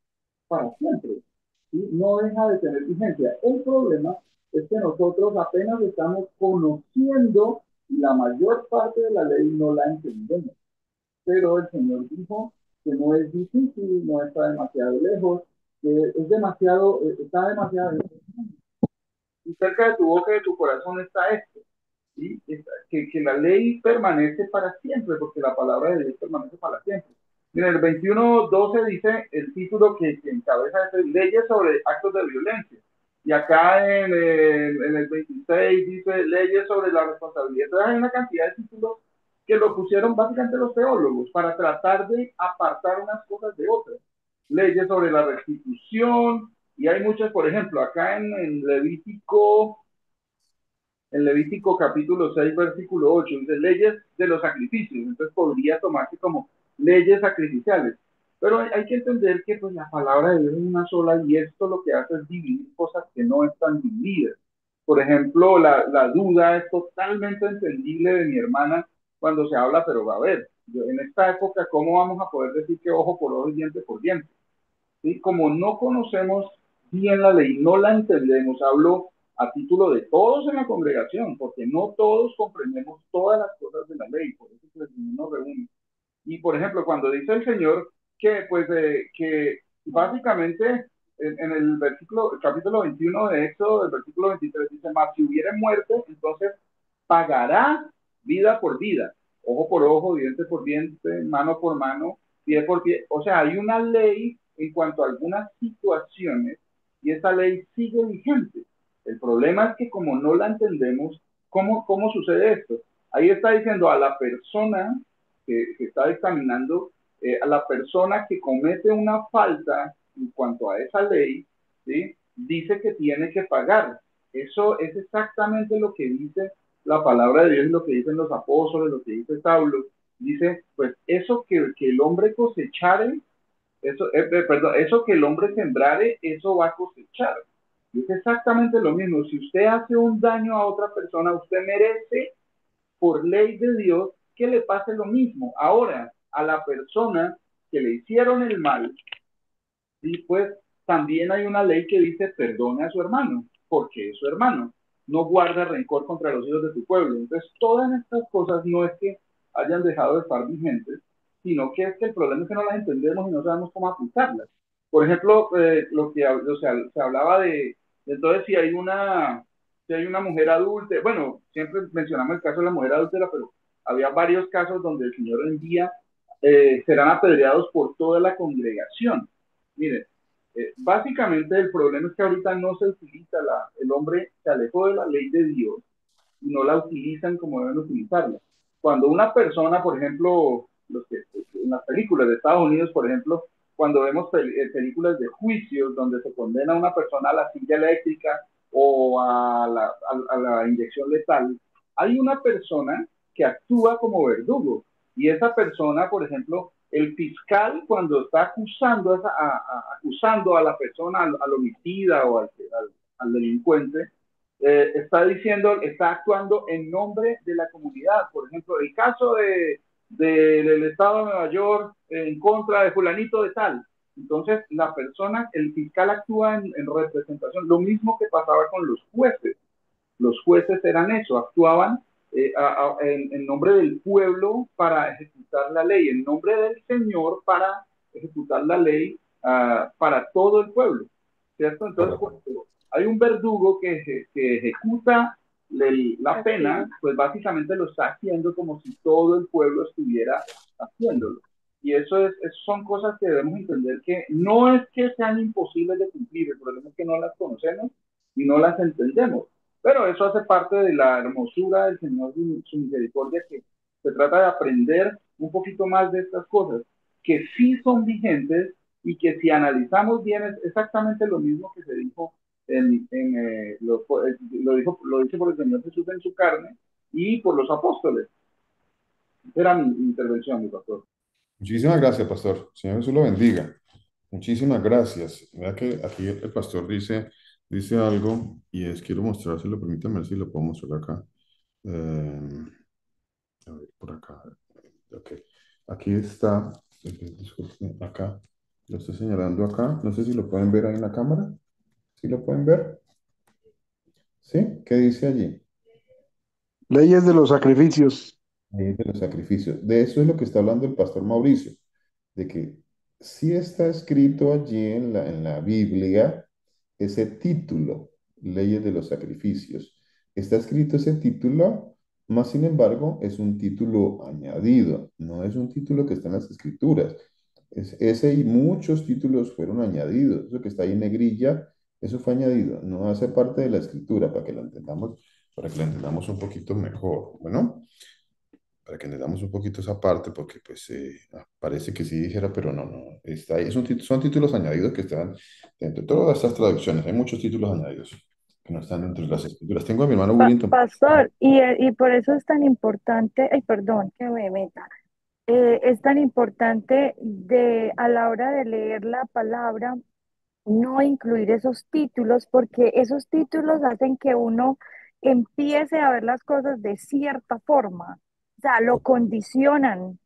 para siempre, ¿sí? No deja de tener vigencia. El problema es que nosotros apenas estamos conociendo y la mayor parte de la ley no la entendemos, pero el Señor dijo que no es difícil, no está demasiado lejos, que es demasiado, está demasiado y cerca de tu boca y de tu corazón está esto, ¿sí? Que la ley permanece para siempre, porque la palabra de Dios permanece para siempre. Mira, el 21:12 dice el título que encabeza es leyes sobre actos de violencia. Y acá en el 26 dice leyes sobre la responsabilidad. Entonces hay una cantidad de títulos que lo pusieron básicamente los teólogos para tratar de apartar unas cosas de otras. Leyes sobre la restitución, y hay muchas, por ejemplo, acá en Levítico capítulo 6 versículo 8 dice leyes de los sacrificios, entonces podría tomarse como leyes sacrificiales. Pero hay que entender que pues la palabra de Dios es una sola y esto lo que hace es dividir cosas que no están divididas. Por ejemplo, la duda es totalmente entendible de mi hermana cuando se habla, pero a ver, en esta época, ¿cómo vamos a poder decir que ojo por ojo y diente por diente? ¿Sí? Como no conocemos bien la ley, no la entendemos, hablo a título de todos en la congregación, porque no todos comprendemos todas las cosas de la ley, por eso el Señor nos reúne. Y por ejemplo, cuando dice el Señor que básicamente en el versículo, el capítulo 21 de Éxodo, el versículo 23 dice, más si hubiere muerte, entonces pagará vida por vida, ojo por ojo, diente por diente, mano por mano, pie por pie. O sea, hay una ley en cuanto a algunas situaciones y esa ley sigue vigente. El problema es que como no la entendemos, ¿cómo sucede esto? Ahí está diciendo a la persona que está dictaminando, a la persona que comete una falta en cuanto a esa ley, ¿sí? Dice que tiene que pagar. Eso es exactamente lo que dice la palabra de Dios, lo que dicen los apóstoles, lo que dice Saulo. Dice, pues eso que el hombre cosechare, perdón, eso que el hombre sembrare, eso va a cosechar. Y es exactamente lo mismo. Si usted hace un daño a otra persona, usted merece, por ley de Dios, que le pase lo mismo. Ahora, a la persona que le hicieron el mal, y pues también hay una ley que dice perdone a su hermano, porque es su hermano. no guarda rencor contra los hijos de tu pueblo. Entonces, todas estas cosas no es que hayan dejado de estar vigentes, sino que es que el problema es que no las entendemos y no sabemos cómo aplicarlas. Por ejemplo, lo que o sea, se hablaba de entonces si hay una mujer adulta, bueno, siempre mencionamos el caso de la mujer adúltera, pero había varios casos donde el Señor envía, serán apedreados por toda la congregación. Miren, básicamente el problema es que ahorita no se utiliza, el hombre se alejó de la ley de Dios y no la utilizan como deben utilizarla. Cuando una persona, por ejemplo, en las películas de Estados Unidos, por ejemplo, cuando vemos películas de juicios donde se condena a una persona a la silla eléctrica o a la inyección letal, hay una persona que actúa como verdugo. Y esa persona, por ejemplo, el fiscal cuando está acusando a la persona, al homicida o al delincuente, está actuando en nombre de la comunidad. Por ejemplo, el caso del Estado de Nueva York en contra de fulanito de tal. Entonces, el fiscal actúa en representación, lo mismo que pasaba con los jueces. Los jueces eran eso, actuaban en nombre del pueblo para ejecutar la ley, en nombre del Señor para ejecutar la ley para todo el pueblo, ¿cierto? Entonces, cuando hay un verdugo que ejecuta la pena, pues básicamente lo está haciendo como si todo el pueblo estuviera haciéndolo. Y son cosas que debemos entender, que no es que sean imposibles de cumplir, el problema es que no las conocemos y no las entendemos. Pero eso hace parte de la hermosura del Señor y su misericordia, que se trata de aprender un poquito más de estas cosas, que sí son vigentes y que si analizamos bien es exactamente lo mismo que se dijo lo dice por el Señor Jesús en su carne y por los apóstoles. Esa era mi intervención, mi pastor. Muchísimas gracias, pastor. Señor Jesús lo bendiga. Muchísimas gracias. Vea que aquí el pastor dice algo y quiero mostrárselo, permítame ver si lo puedo mostrar acá. A ver, por acá. Ok. Aquí está, disculpen, acá. Lo estoy señalando acá. No sé si lo pueden ver ahí en la cámara. ¿Sí lo pueden ver? ¿Sí? ¿Qué dice allí? Leyes de los sacrificios. Ahí de los sacrificios. De eso es lo que está hablando el pastor Mauricio, de que sí está escrito allí en la Biblia ese título, Leyes de los Sacrificios. Está escrito ese título, más sin embargo es un título añadido, no es un título que está en las Escrituras. Ese y muchos títulos fueron añadidos. Eso que está ahí en negrilla, eso fue añadido, no hace parte de la Escritura, para que lo entendamos un poquito mejor. Bueno, para que entendamos un poquito esa parte, porque pues parece que sí dijera, pero no, no, está ahí. Son títulos añadidos que están dentro de todas estas traducciones. Hay muchos títulos añadidos que no están dentro de las escrituras. Tengo a mi hermano Willington. Pastor, y por eso es tan importante, ay, perdón, que me meta, es tan importante a la hora de leer la palabra no incluir esos títulos, porque esos títulos hacen que uno empiece a ver las cosas de cierta forma, o sea, lo Oh, condicionan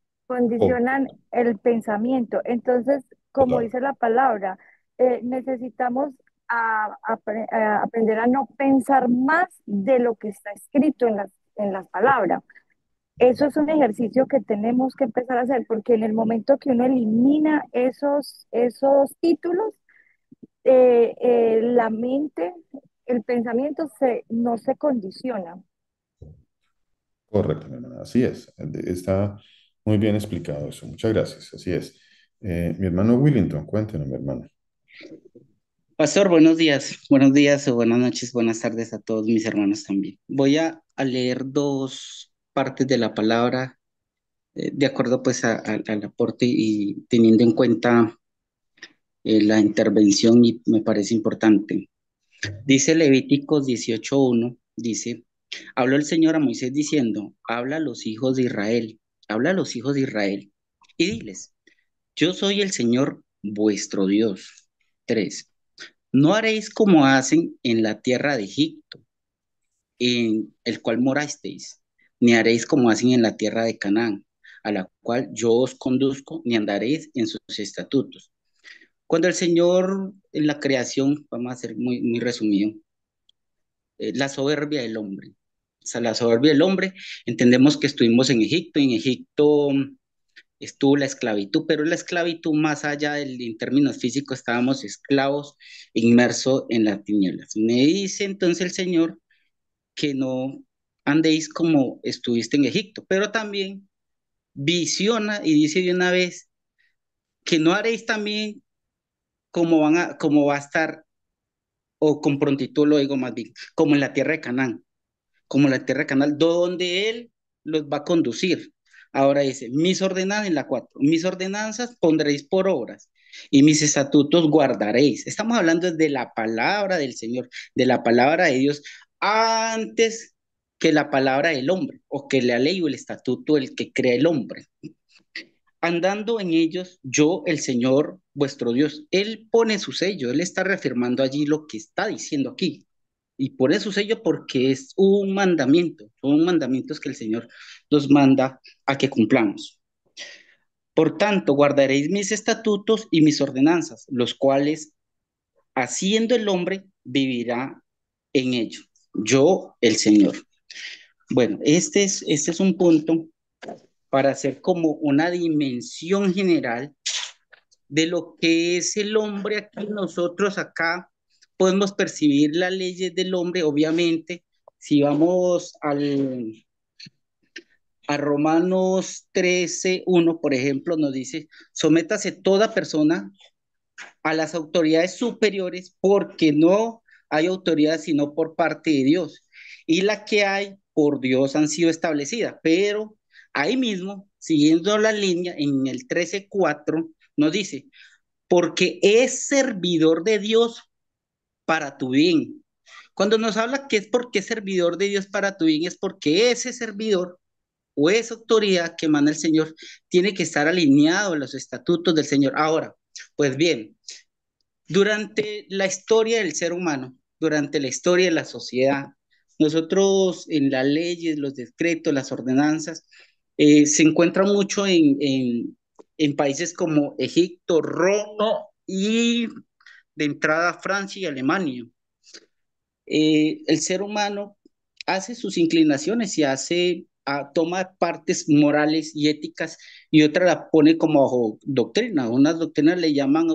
el pensamiento. Entonces, como total. dice la palabra, necesitamos aprender a no pensar más de lo que está escrito en las palabras. Eso es un ejercicio que tenemos que empezar a hacer, porque en el momento que uno elimina esos títulos, la mente, el pensamiento no se condiciona. Correcto, mi hermana. Así es. Está muy bien explicado eso. Muchas gracias. Así es. Mi hermano Willington, cuéntenos, mi hermano. Pastor, buenos días o buenas noches, buenas tardes a todos mis hermanos también. Voy a leer dos partes de la palabra, de acuerdo pues al aporte y teniendo en cuenta la intervención y me parece importante. Dice Levíticos 18:1, dice, habló el Señor a Moisés diciendo, habla a los hijos de Israel, habla a los hijos de Israel y diles, yo soy el Señor vuestro Dios. 3. No haréis como hacen en la tierra de Egipto, en el cual morasteis, ni haréis como hacen en la tierra de Canaán, a la cual yo os conduzco, ni andaréis en sus estatutos. Cuando el Señor en la creación, vamos a ser muy, muy resumido, la soberbia del hombre. O sea, la soberbia del hombre, entendemos que estuvimos en Egipto, y en Egipto estuvo la esclavitud, pero la esclavitud más allá del, en términos físicos, estábamos esclavos inmersos en las tinieblas. Me dice entonces el Señor que no andéis como estuviste en Egipto, pero también visiona y dice de una vez que no haréis también como va a estar, o con prontitud lo digo más bien, como en la tierra de Canaán, como la tierra de Canaán, donde Él los va a conducir. Ahora dice, mis ordenanzas, en la 4, mis ordenanzas pondréis por obras y mis estatutos guardaréis. Estamos hablando de la palabra del Señor, de la palabra de Dios, antes que la palabra del hombre, o que la ley o el estatuto el que crea el hombre. Andando en ellos, yo, el Señor, vuestro Dios, Él pone su sello, Él está reafirmando allí lo que está diciendo aquí. Y pone su sello porque es un mandamiento, son mandamientos que el Señor nos manda a que cumplamos. Por tanto, guardaréis mis estatutos y mis ordenanzas, los cuales, haciendo el hombre, vivirá en ellos. Yo, el Señor. Bueno, este es un punto para hacer como una dimensión general de lo que es el hombre aquí. Nosotros acá podemos percibir las leyes del hombre, obviamente, si vamos a Romanos 13:1, por ejemplo, nos dice, sométase toda persona a las autoridades superiores porque no hay autoridad sino por parte de Dios. Y la que hay por Dios han sido establecidas. Pero ahí mismo, siguiendo la línea, en el 13:4, nos dice, porque es servidor de Dios para tu bien. Cuando nos habla que es porque es servidor de Dios para tu bien, es porque ese servidor o esa autoridad que manda el Señor tiene que estar alineado a los estatutos del Señor. Ahora, pues bien, durante la historia del ser humano, durante la historia de la sociedad, nosotros en las leyes, los decretos, las ordenanzas, se encuentra mucho en países como Egipto, Roma y de entrada Francia y Alemania. El ser humano hace sus inclinaciones y toma partes morales y éticas y otra la pone como bajo doctrina. Unas doctrinas le llaman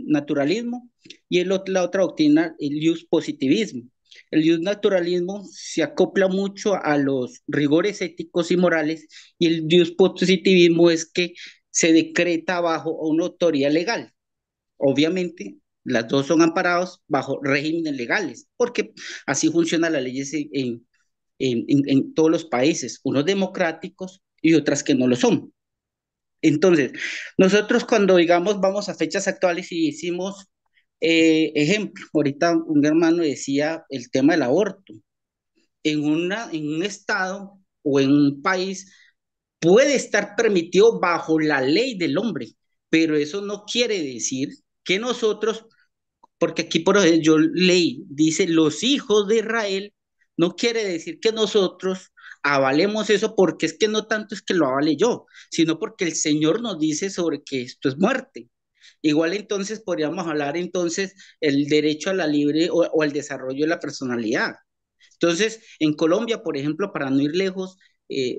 naturalismo y la otra doctrina el positivismo. El naturalismo se acopla mucho a los rigores éticos y morales y el positivismo es que se decreta bajo una autoridad legal. Obviamente, las dos son amparados bajo regímenes legales, porque así funcionan las leyes en todos los países, unos democráticos y otras que no lo son. Entonces, nosotros cuando digamos vamos a fechas actuales y decimos, ejemplo, ahorita un hermano decía el tema del aborto, en un estado o en un país puede estar permitido bajo la ley del hombre, pero eso no quiere decir que nosotros, porque aquí por ejemplo yo leí, dice los hijos de Israel, no quiere decir que nosotros avalemos eso, porque es que no tanto es que lo avale yo, sino porque el Señor nos dice sobre que esto es muerte. Igual entonces podríamos hablar entonces el derecho a la libre o al desarrollo de la personalidad. Entonces, en Colombia, por ejemplo, para no ir lejos,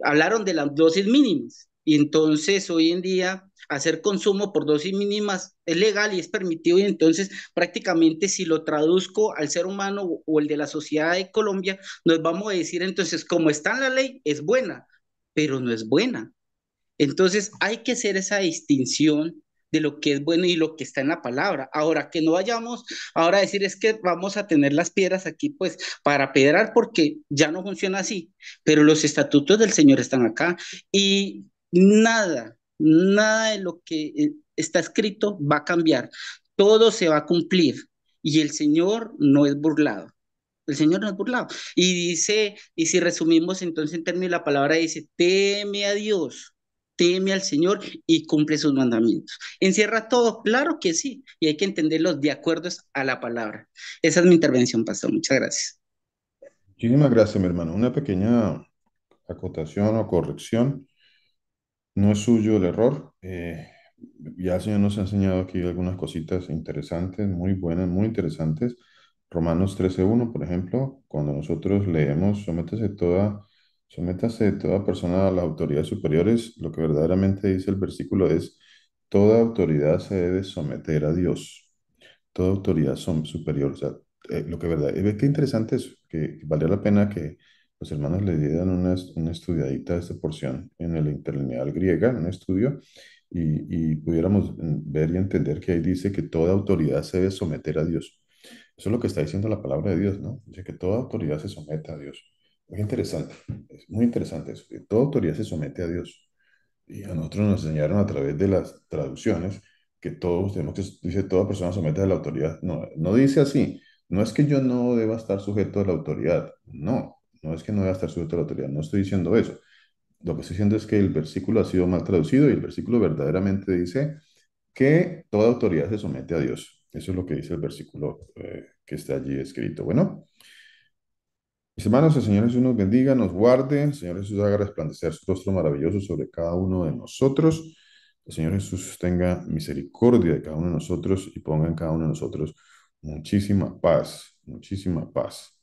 hablaron de las dosis mínimas. Y entonces, hoy en día, hacer consumo por dosis mínimas es legal y es permitido. Y entonces, prácticamente, si lo traduzco al ser humano o el de la sociedad de Colombia, nos vamos a decir, entonces, como está en la ley, es buena, pero no es buena. Entonces hay que hacer esa distinción de lo que es bueno y lo que está en la palabra. Ahora, que no vayamos ahora a decir es que vamos a tener las piedras aquí pues para pedrar porque ya no funciona así, pero los estatutos del Señor están acá y nada de lo que está escrito va a cambiar. Todo se va a cumplir y el Señor no es burlado. El Señor no es burlado. Y dice, y si resumimos entonces en términos de la palabra, dice, teme a Dios, teme al Señor y cumple sus mandamientos. ¿Encierra todo? Claro que sí. Y hay que entenderlos de acuerdo a la palabra. Esa es mi intervención, pastor. Muchas gracias. Muchísimas gracias, mi hermano. Una pequeña acotación o corrección. No es suyo el error. Ya el Señor nos ha enseñado aquí algunas cositas interesantes, muy buenas, muy interesantes. Romanos 13:1, por ejemplo, cuando nosotros leemos, sométase toda persona a las autoridades superiores, lo que verdaderamente dice el versículo es, toda autoridad se debe someter a Dios, toda autoridad superior. O sea, lo que verdad, ve qué interesante es, que valdría la pena que los hermanos le dieran una estudiadita a esta porción en el interlineal griega, en un estudio, y pudiéramos ver y entender que ahí dice que toda autoridad se debe someter a Dios. Eso es lo que está diciendo la palabra de Dios, ¿no? Dice que toda autoridad se somete a Dios. Muy interesante, es muy interesante eso, que toda autoridad se somete a Dios. Y a nosotros nos enseñaron a través de las traducciones que todos tenemos que, dice, toda persona somete a la autoridad. No, no dice así. No es que yo no deba estar sujeto a la autoridad. No, no es que no deba estar sujeto a la autoridad. No estoy diciendo eso. Lo que estoy diciendo es que el versículo ha sido mal traducido y el versículo verdaderamente dice que toda autoridad se somete a Dios. Eso es lo que dice el versículo que está allí escrito. Bueno, mis hermanos, el Señor Jesús nos bendiga, nos guarde, el Señor Jesús haga resplandecer su rostro maravilloso sobre cada uno de nosotros. El Señor Jesús tenga misericordia de cada uno de nosotros y ponga en cada uno de nosotros muchísima paz, muchísima paz.